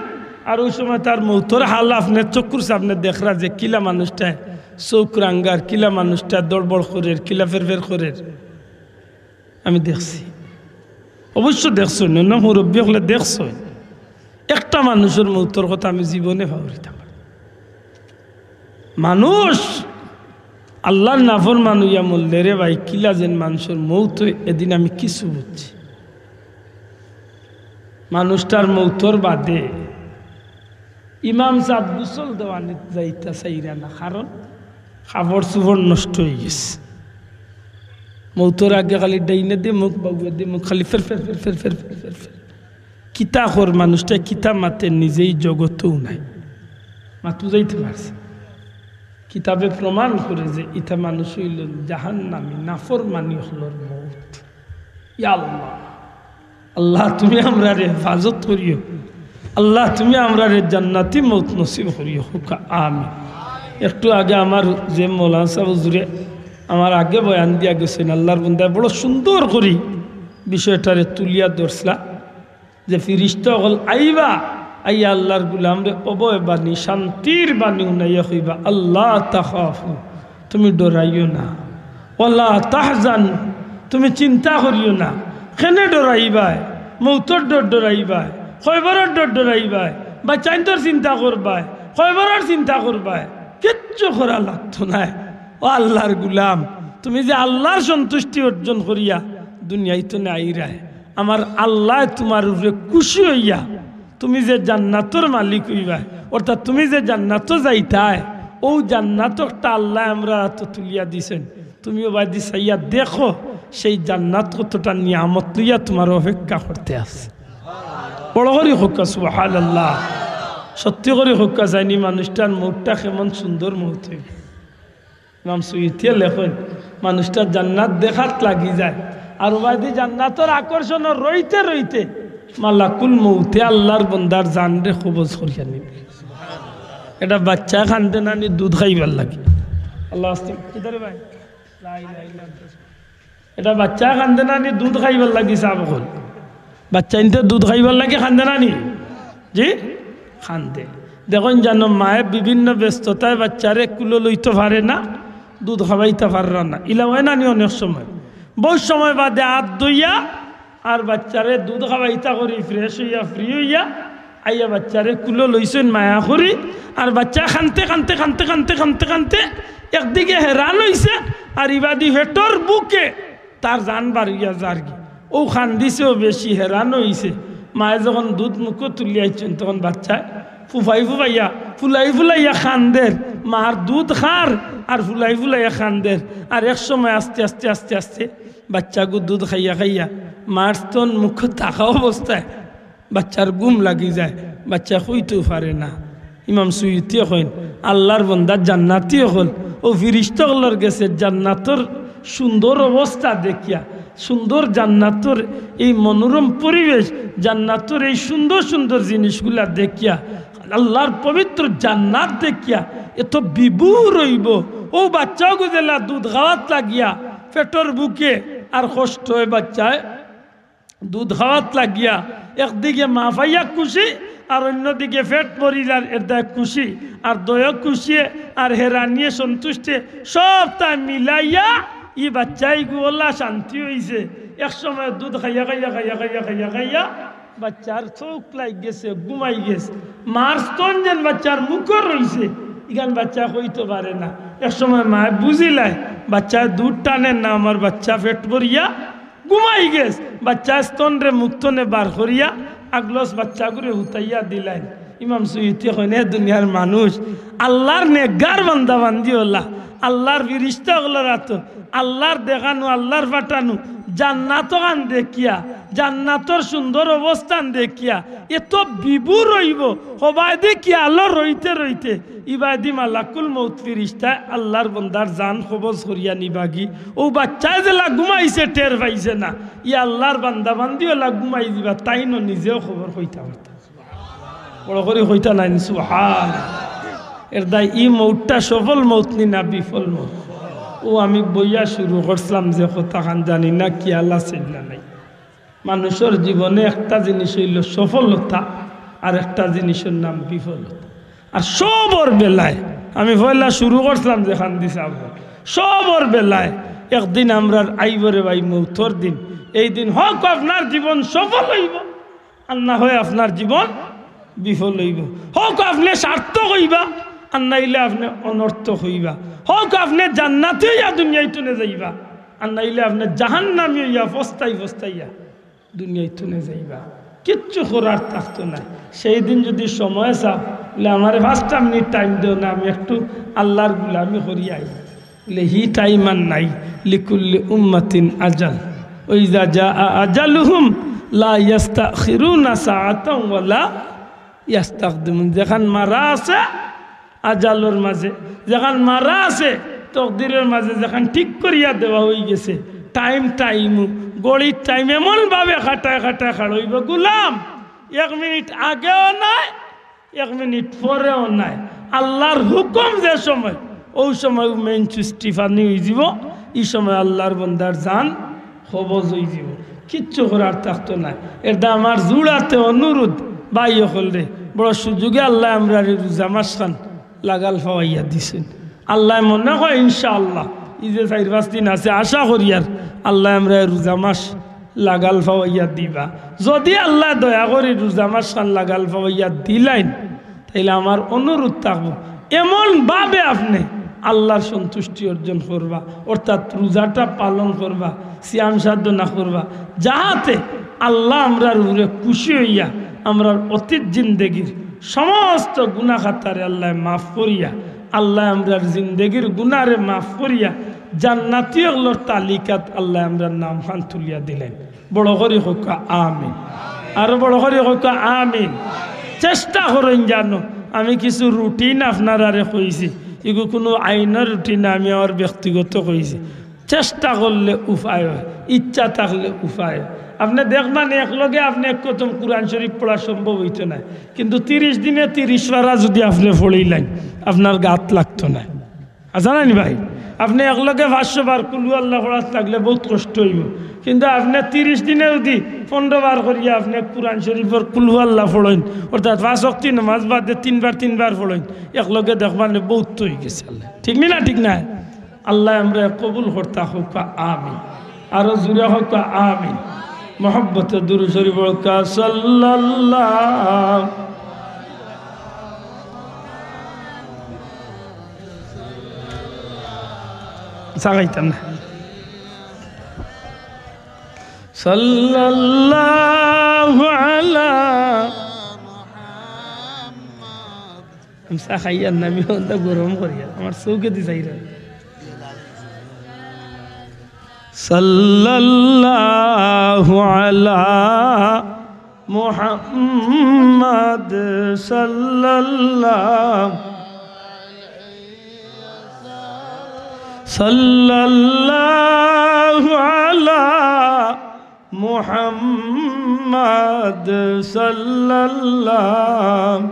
[SPEAKER 1] আর ওই সময় তার মৌতর হাল আপনার চকুর সামনে দেখরা যে কিলা মানুষটা চৌক রাঙ্গার, কিলা মানুষটা দড়বড় করে, কিলা ফের করে। আমি দেখছি, অবশ্য দেখছেন না মুরব্বী হলে দেখছেন। একটা মানুষের মৌতর কথা আমি জীবনে ভাবতাম। মানুষ আল্লাহর নাফর মানুয়া মূল্যে রে ভাই, কিলা যেন মানুষের মৌত, এদিন আমি কিছু বুঝছি। মানুষটার মৌতর বাদে ইমাম সাহেব গুসল দেওয়ানি যাইতা চাইরা না, কারণ খাবার চুবর নষ্ট হয়ে গেছে। মৌতর আগে খালি ডাইনে দিয়ে মুখ বাবুয়ে দিয়ে মুখ খালি ফের ফের ফের ফের ফের ফের ফের ফের কিতা কর মানুষটা কিতা মাতে নিজেই জগতেও নাই, মাতু যাইতে পারছে। কিতাবে প্রমাণ করে যে ইটা মানুষ হইল জাহান্নামী, নাফরমানি হলোর মৌত। ইয়া আল্লাহ, আল্লাহ তুমি আমরা রে হেফাজত করিও, আল্লাহ তুমি আমরা রে জান্নাতি মৌত নসিব করিও হুকা আমি। একটু আগে আমার যে মৌলানা সাহেব হুজুরে আমার আগে বয়ান দিয়া গেছেন, আল্লাহর বন্দায় বড় সুন্দর করি বিষয়টারে তুলিয়া ধরছলা যে ফিরিস্তা হল আইবা, আইয়া আল্লাহর গুলামরে অবয় বাণী, শান্তির বাণী উনাইয়া হইবা, আল্লাহ তাখাফু, তুমি ডরাইও না, ওয়ালা তাহজান, তুমি চিন্তা করিও না। কেনে ডরাইবাই? মৌতর ডর ডরাইবাই, খয়বরের ডর ডরাইবাই, বা চাইন্তর চিন্তা করবাই, খয়বরের চিন্তা করবাই, কিচ্ছু করা লাগতো না। ও আল্লাহর গুলাম, তুমি যে আল্লাহর সন্তুষ্টি অর্জন করিয়া দুনিয়ায় তো আইরায়, আমার আল্লাহ তোমার উপরে খুশি হইয়া তুমি যে জান্নাতর মালিক হইবা, অর্থাৎ তুমি যে জান্নাত যাইতায়, ও জান্নাতটা আল্লাহ আমরা তো তুলিয়া দিছেন। তুমিও বাদি চাইয়া দেখো সেই জান্নাত কতটা নিয়ামত লইয়া তোমার অপেক্ষা করতে আছে। বড় করে হোক্কা সুবহানাল্লাহ, সত্যি করে হোক্কা যায়নি মানুষটার মুখটা কেমন সুন্দর মুখ হইব। ইমাম সুয়ুতিয়ে লেখেন মানুষটার জান্নাত দেখাত লাগি যায়, আর বাদি জান্নাতর আকর্ষণ রইতে রইতে মালাকুল মৌতে আল্লাহর বন্দার জান রে কবজ করিয়া নিবে। এটা বাচ্চা খানতে নানি দুধ খাইবার লাগে। আল্লাহ কিদারে ভাই, এটা বাচ্চা খানতে নানি দুধ খাইবার লাগি। সাহেব হল বাচ্চা ইনতে দুধ খাইবার লাগে, খানতে নানি জি খানতে। দেখুন জানো মায়ে বিভিন্ন ব্যস্ততায় বাচ্চারে কুলো লইতে পারে না, দুধ খাওয়াইতে পারে না, ইলা হয় নানি অনেক সময়। বহু সময় বাদে হাত ধুইয়া আর বাচ্চারে দুধ খাওয়াইতা করি ফ্রেশ হইয়া ফ্রি হইয়া আইয়া বাচ্চারে কুলো লইছেন মায়া করি, আর বাচ্চা খানতে খানতে খানতে খানতে খানতে খানতে একদিকে হেরান হইছে, আর ইবাদি হেটর বুকে তার জান বাড়িয়া যারগি ও খান দিছেও বেশি হেরান হইছে। মায়ে যখন দুধ মুখো তুলিয়াইছেন তখন বাচ্চায় ফুফাই ফুফাইয়া ফুলাই ফুলাইয়া খানদের, মার দুধ খার আর ফুলাই ফুলাইয়া খানদের। আর এক সময় আস্তে আস্তে আস্তে আস্তে বাচ্চাগু দুধ খাইয়া খাইয়া মার স্তন মুখ থাকা অবস্থায় বাচ্চার গুম লাগি যায়, বাচ্চা হইতেও পারে না। ইমাম সুয়ুতিও কইন আল্লাহর বন্দা জান্নাতিও হল, ও ফিরিস্তাগুলোর গেছে জান্নাতর সুন্দর অবস্থা দেখিয়া, সুন্দর জান্নাতর এই মনোরম পরিবেশ, জান্নাতর এই সুন্দর সুন্দর জিনিসগুলা দেখিয়া, আল্লাহর পবিত্র জান্নাত দেখিয়া এত বিভোর হইব। ও বাচ্চাও গুজেলা দুধ খাওয়াত লাগিয়া পেটর বুকে আর কষ্ট হয় বাচ্চায় দুধ খাওয়াত লাগিয়া, একদিকে মা পাইয়া খুশি আর অন্যদিকে পেট পরিলার এর দায় খুশি আর দয়া খুশি আর হেরানিয়ে সন্তুষ্টে সব তাই মিলাইয়া ই বাচ্চাই গোলা শান্তি হয়েছে। এক সময় দুধ খাইয়া খাইয়া খাইয়া খাইয়া খাইয়া খাইয়া বাচ্চার চোখ লাগ গেছে, ঘুমাই গেছে। মার স্তন যেন বাচ্চার মুখর রয়েছে, এখান বাচ্চা হইতে পারে না। এক সময় মায় বুঝিলাই বাচ্চা দুধ টানেন না, আমার বাচ্চা পেট ভরিয়া ঘুমাই গেছে। বাচ্চা স্তন রে মুক্তনে বার করিয়া আগলস বাচ্চা করে হুতাইয়া দিলেন। ইমাম সুয়ুতি কইনে দুনিয়ার মানুষ আল্লাহর নেগার বান্দা বান্দি হলা, আল্লাহর ফিরিস্তা হলো রাত, আল্লাহর দেখানো আল্লাহর ফাটানো জান্নাত গান দেখিয়া জান্নাতর সুন্দর অবস্থান দেখিয়া এত বিভোর রইব সবাই দেখিয়া আল্লাহ রইতে রইতে ইবাদি মালাকুল মৌত ফিরিস্তা আল্লাহর বন্দার জান কবজ করিয়া নিবাগি। ও বাচ্চায় যে ঘুমাইছে টের পাইছে না, ই আল্লাহর বান্দা বান্দিও ঘুমাই দিবা, তাই ন নিজেও খবর হইতা পারতা। বড় করে হইতা নাই সুবহান। এর দায় ই মৌতটা সফল মৌত নি না বিফল মৌত। ও আমি বইয়া শুরু করছিলাম যে কথা খান জানি না কি আল্লাহ চিন্তা নাই। মানুষের জীবনে একটা জিনিস হইল সফলতা, আর একটা জিনিসের নাম বিফলতা। আর সবর বেলায় আমি পয়লা শুরু করছিলাম যে খান দিছে সবর বেলায় একদিন আমরা আইবরে ভাই মৌতর দিন। এই দিন হোক আপনার জীবন সফল হইব, আর না হয় আপনার জীবন বিফল হইব। হোক আপনি সার্থক হইবা, আর নাইলে আপনি অনর্থক হইবা। হোক আপনি জান্নাতে হইয়া দুনিয়ায় তুলে যাইবা, আর নাইলে আপনি জাহান্নামী হইয়া ফস্তাই ফস্তাইয়া দুনিয়ায় তুলে যাইবা। কিচ্ছু করার থাকতো না। সেই দিন যদি সময় চাও বলে আমার 5টা মিনিট টাইম দেও না, আমি একটু আল্লাহর গুলামি করিয়াই বলে হি টাইম আর নাই। লিকুল্লি উম্মাতিন আজাল ওইজা যা আজালুহুম লা ইস্তাখিরুনা সাআতান ওয়ালা ইস্তাকদিমুন। যেখান মারা আছে আজালর মাঝে, যেখান মারা আছে তকদিরের মাঝে, যেখান ঠিক করিয়া দেওয়া হয়ে গেছে টাইম গড়ির টাইম এমন ভাবে খাটায় খাটায় খাড়ইব গুলাম 1 মিনিট আগেও নাই 1 মিনিট পরেও নাই। আল্লাহর হুকুম যে সময় ওই সময় মেন চুষ্টিফানি হয়ে যাব। এই সময় আল্লাহর বন্দার জান কবজ হয়ে যাব, কিচ্ছু করার থাকতো না। এটা আমার জুড়াতে অনুরোধ ভাই হল রে, বড় সুযোগে আল্লাহ আমরা রোজা মাস খান লাগাল ফাওয়াইয়া দিছেন। আল্লাহ মনে হয় ইনশাআল্লাহ এই যে 4-5 দিন আছে আশা করি আর আল্লাহ আমরা রোজা মাস লাগাল ফাওয়াইয়া দিবা। যদি আল্লাহ দয়া করে রোজা মাস খান লাগাল ফাওয়াইয়া দিলাইন, তাইলে আমার অনুরোধ থাকবো এমন ভাবে আপনি আল্লাহর সন্তুষ্টি অর্জন করবা, অর্থাৎ রোজাটা পালন করবা, সিয়াম সাধনা করবা, যাহাতে আল্লাহ আমরার উপরে খুশি হইয়া আমরার অতীত জিন্দেগির সমস্ত গুনাহ খাতারে আল্লাহ মাফ করিয়া, আল্লাহ আমরার জিন্দেগির গুনারে মাফ করিয়া জান্নাতীয়গুলোর তালিকাত আল্লাহ আমরার নাম খান তুলিয়া দিলেন। বড় করে হোক আমিন, আরো বড় করে হোক আমিন। চেষ্টা করেন জানো, আমি কিছু রুটিন আপনার আরে কইছি, এগুলো কোনো আইনের রুটিন আমি আমার ব্যক্তিগত কইছি। চেষ্টা করলে উপায় হয়, ইচ্ছা থাকলে উপায় হয়। আপনি দেখবেন একলগে আপনি এক কতম কোরআন শরীফ পড়া সম্ভব হইতো না, কিন্তু 30 দিনে 30 পারা যদি আপনি পড়িলেন আপনার গাত লাগতো না। জানেন ভাই, আপনি একলগে 500 বার কুলু আল্লাহ পড়াত লাগলে বহুত কষ্ট হইব, কিন্তু আপনি 30 দিনে যদি 15 বার করিয়া আপনি কোরআন শরীফের কুলু আল্লাহ পড়েন, অর্থাৎ 5 ওয়াক্ত নামাজ বাদে 3 বার পড়েন, একলগে দেখবেন বহুত হয়ে গেছে। আল্লাহ ঠিক না ঠিক না? আল্লাহ আমরা কবুল করতা হোক আমিন, আরো জুড়ে হোক আমিন। মোহাব্বতে দুরূদ শরীফ পড়া সাল্লাল্লাহু সাগাইতাম না সাল্লাল্লাহু আলা মুহাম্মদ। সাগাইয়ার নামি হন্দা গরম করিয়া আমার চৌকে দি চাইরা সাল্লাল্লাহু আলা মুহাম্মদ সাল্লাল্লাহু আলা মুহাম্মদ সাল্লাল্লাহু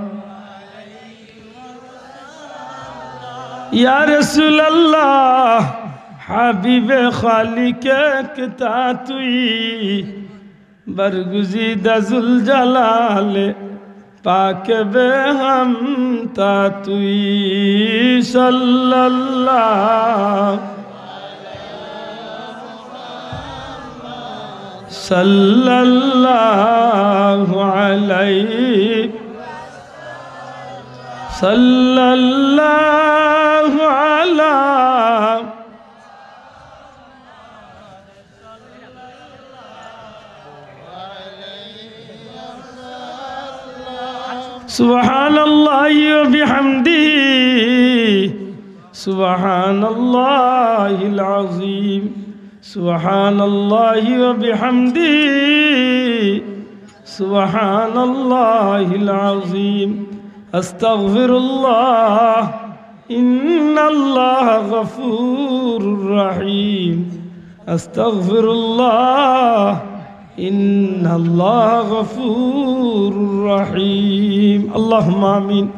[SPEAKER 1] ইয়া রাসূলুল্লাহ হাবিবে খালিকে কিতা তুই বরগুজিদা জুল জালালে पाक बे हम ता तुई सल्लल्लाहु अलैहि सल्लल्लाहु अला सुब्हानल्लाहि व बिहम्दिही सुब्हानल्लाहिल अज़ीम सुब्हानल्लाहि व बिहम्दिही सुब्हानल्लाहिल अज़ीम अस्तगफिरुल्लाह इन्नल्लाह गफूरुर रहीम अस्तगफिरुल्लाह इन्नल्लाह गफूरुर रहीम अल्लाहुम्मा आमीन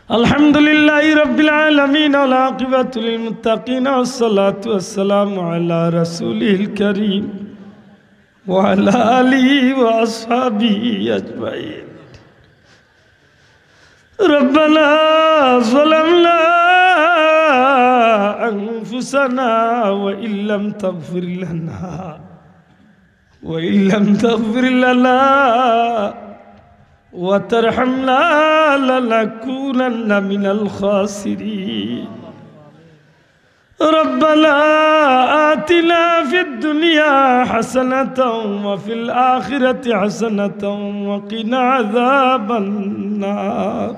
[SPEAKER 1] अल्हम्दुलिल्लाहि रब्बिल आलमीन वल आक़िबतु लिल मुत्तक़ीन वस्सलातु वस्सलामु अला रसूलिल करीम व अला आलिहि व अस्हाबिहि अजमाइन रब्बना ज़लमना अनफुसना व इल्लम तग़फिर लना وإن لم تغفر لنا وترحمنا لنكونن من الخاسرين ربنا آتنا في الدنيا حسنة وفي الآخرة حسنة وقنا عذاب النار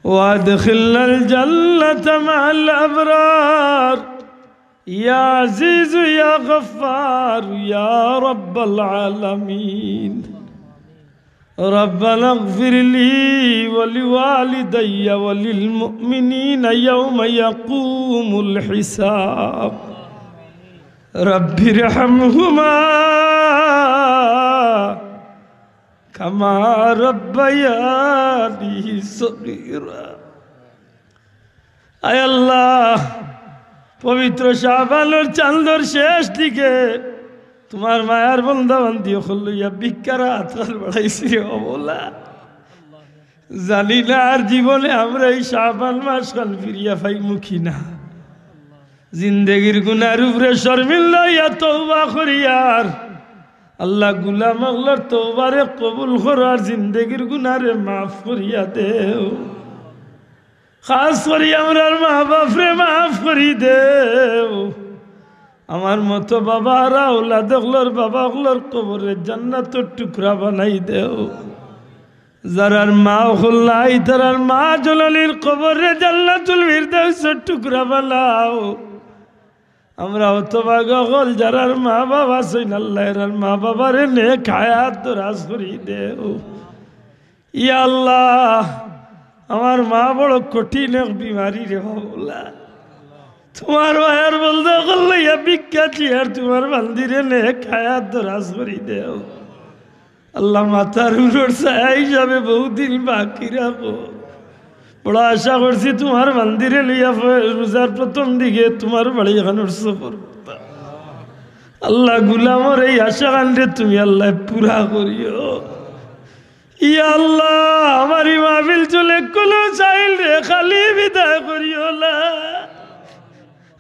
[SPEAKER 1] وادخلنا الجنة مع الأبرار يا عزيز يا غفار يا رب العالمين ربنا اغفر لي ولوالدي وللمؤمنين يوم يقوم الحساب رب ارحمهما كما ربياني صغيرا أي الله পবিত্র শাবানের চাঁদের শেষ দিকে তোমার মায়ার বন্ধা বান্ধি হইয়া ভিক্ষার হাত বাড়াইছি বলা জানি না আর জীবনে আমরা এই শাবান মাস কাল ফিরিয়া পাই মুখী না জিন্দেগির গুনার উপরে শর্মিল্লা ইয়া তওবা করিয়ার আল্লাহ গুলাম আল্লাহর তওবারে কবুল করার জিন্দেগির গুনারে মাফ করিয়া দেও খাস করি আমরার মা বাপরে মাফ করি দেও আমার মতো বাবারা ওলাদ ওগুলোর বাবা ওগুলোর কবরে জান্নাতের টুকরা বানাই দেও যারার মা হল নাই তারার মা জলালির কবরে জান্নাতুল ফিরদাউসের টুকরা বানাও আমরা হতভাগা হল যারার মা বাবা সইন আল্লাহ এর মা বাবারে নেক হায়াত দরাজ করি দেও ইয়া আল্লাহ আমার মা বড় কঠিন এক বিমারি রে বাবুলা তোমার মায়ের বলতে করলে বিখ্যাতি আর তোমার বান্দিরে নে খায়াত দরাজ করি দেও আল্লাহ মাথার উপর ছায়া হিসাবে বহুদিন বাকি রাখো বড় আশা করছি তোমার বান্দিরে লইয়া রোজার প্রথম দিকে তোমার বাড়ি এখন সফর আল্লাহ গুলামর এই আশা কাণ্ডে তুমি আল্লাহ পুরা করিও ইয়া আল্লাহ আমার মাহফিল চলে কোনো চাইল রে খালি বিদায় করিও না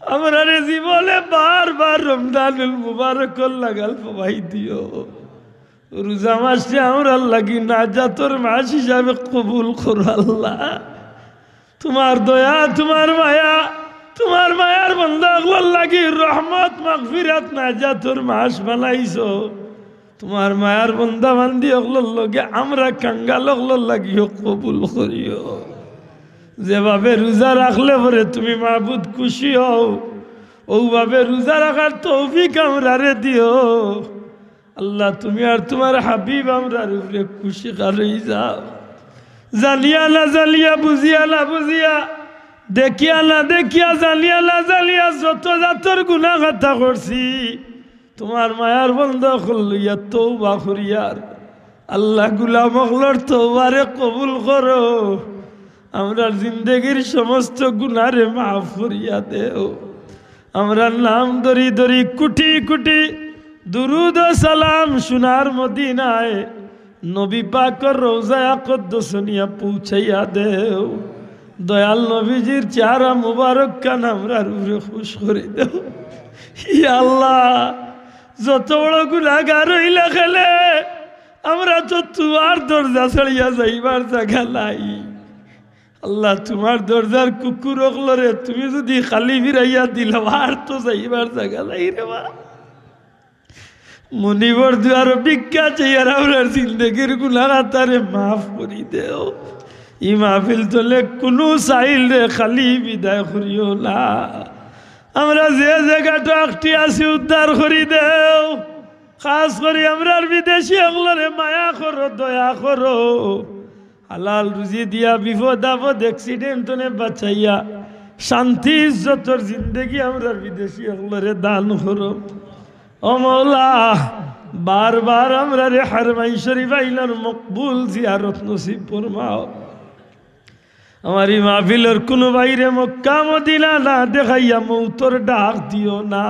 [SPEAKER 1] আমরা জীবনে বারবার রমজানুল মুবারক লাগাল পাই দিও রোজা মাসে আমরা লাগি নাজাতর মাস হিসাবে কবুল করো আল্লাহ তোমার দয়া তোমার মায়ার বান্দা লাগি রহমত মাগফিরাত নাজাতর মাস বানাইছো তোমার মায়ার বন্ধা বান্ধি ওগুলোর লগে আমরা কাঙ্গাল ওগুলোর লাগিও কবুল করিও যেভাবে রোজা রাখলে পরে তুমি মাহবুদ খুশি হও ওভাবে রোজা রাখার তৌফিক আমরারে দিও আল্লাহ তুমি আর তোমার হাবিব আমরার উপরে খুশি করেই যাও জালিয়া না জালিয়া বুঝিয়া না বুঝিয়া দেখিয়া না দেখিয়া জালিয়া না জালিয়া যত জাতর গুনাহ কথা করছি তোমার মায়ার বন্ধ লইয়া তওবা করিয়ার আল্লাহ গুলাম ওগুলোর তওবারে কবুল করো আমরা জিন্দেগির সমস্ত গুনারে মাফ করিয়া দেও আমরা নাম ধরি ধরি কুটি কুটি দুরুদ ও সালাম সোনার মদিনায় নবী পাকর রওজায়ে আকদ্দস নিয়া পৌঁছাইয়া দেও। দয়াল নবীজির চেহারা মুবারক কান আমরা রূপে খুশ করে দেও। ইয়া আল্লাহ, যত বড় গুনাহগার হইলা খেলে আমরা তো তোমার দরজা ছাড়িয়া যাইবার জায়গা নাই। আল্লাহ, তোমার দরজার কুকুর অকলরে তুমি যদি খালি ফিরাইয়া দিলাম আর তো যাইবার জায়গা নাই রে বা। মনিবর দুয়ার ভিক্ষা চাইয়ার আপনার জিন্দগির গুনাহগারে মাফ করি দেও। ই মাহফিল চলে কোনো চাইল রে খালি বিদায় করিও না। আমরা যে জায়গাটা একটি আছি উদ্ধার করি দেও। খাস করে আমরার বিদেশি অগলরে মায়া করো, দয়া করো। হালাল রুজি দিয়া বিপদ আপদ অ্যাক্সিডেন্ট বাঁচাইয়া শান্তি ইজ্জতর জিন্দগি আমরার বিদেশি অগলরে দান করো। ও মৌলা, বারবার আমরা রে হারমাই শরীফ আইলার মকবুল জিয়ারত নসিব ফরমাও। আমার এই মাহফিলের কোনো বাইরে মক্কা মদিনা না দেখাইয়া মৌতর ডাক দিও না।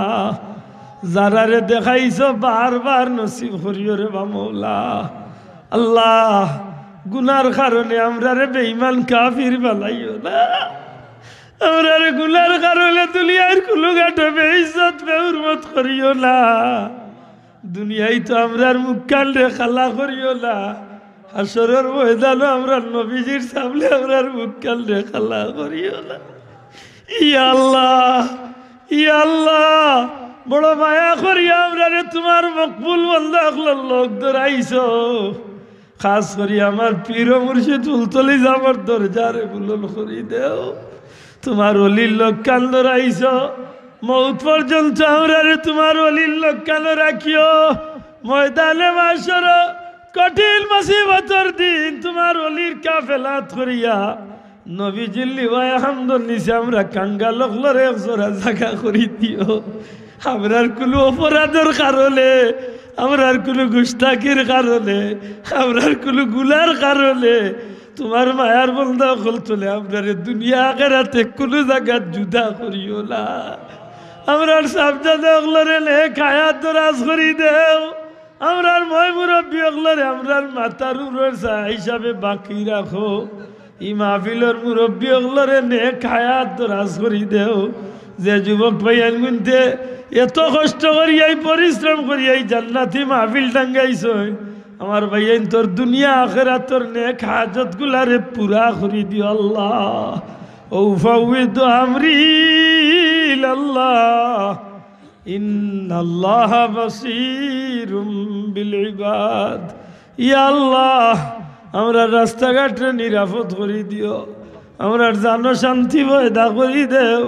[SPEAKER 1] যারা রে দেখাইছ বারবার নসিব করিও রে বা মৌলা। আল্লাহ, গুনার কারণে আমরা রে বেঈমান কাফির বানাইও না। আমরা রে গুনার কারণে দুনিয়ার কোনো ঘাটে বেইজ্জত বেহুরমত করিও না। দুনিয়ায় তো আমরার মুখ কান রে খালা করিও না। হাসরের ময়দানে আমরা নবীজির সামনে আমরার মুখ কান রে খালা করিও না। ইয়া আল্লাহ, ইয়া আল্লাহ, বড় মায়া করিয়া আমরা রে তোমার মকবুল বান্দা হলার লোক ধরাইছো। খাস করি আমার পীর মুর্শিদ উলতলি যাবার দরজারে বুলন করি দেও। তোমার অলির লোক কান ধরাইছ, মৌত পর্যন্ত আমরা রে তোমার অলির লোক কান রাখিও। ময়দানে মাশর কঠিন মুসিবতর দিন তোমার অলির কাফেলাত করিয়া নবীজির লিওয়ায় হামদর নিচে আমরা কাঙ্গা লোকলরে একজোড়া জায়গা করি দিও। আমরার কোনো অপরাধের কারণে, আমরার কোনো গুস্তাকির কারণে, আমরার কোনো গুলার কারণে তোমার মায়ার বন্ধা হল তোলে আপনার দুনিয়া আখেরাতে কোনো জায়গা জুদা করিও না। আমরার সাবজাদে অগলরে লে খায়াত দরাজ করি দেও। আমরার ময় মুরব্বী অগলরে আমরার মাতার উপর হিসাবে বাকি রাখো। ই মাহফিলের মুরব্বী অগলরে নে খায়াত দরাজ করি দেও। যে যুবক ভাইয়ান গুনতে এত কষ্ট করিয়াই পরিশ্রম করিয়াই জান্নাতি মাহফিল টাঙ্গাইছ, আমার ভাইয়ান তোর দুনিয়া আখেরাত তোর নেক হাজত গুলারে পুরা করি দিও আল্লাহ। ও ফাউইদু আমরি ইলাল্লাহ, ইন্নাল্লাহা বাসীরুম বিল ইবাদ। ইয়া আল্লাহ, আমরা রাস্তাঘাটে নিরাপদ করি দিও। আমরা জানো শান্তি পয়দা করি দেও।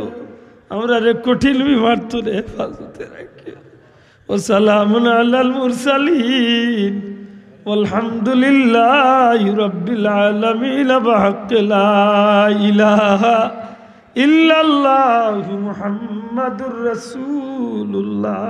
[SPEAKER 1] আমরা রে কঠিন বিমার তোরে হেফাজতে রাখিও। ও সালামুন আলাল মুরসালিন আলহামদুলিল্লাহি রাব্বিল আলামিন বিহাক্কি লা ইলাহা ইল্লাল্লাহু মুহাম্মাদুর রাসূলুল্লাহ।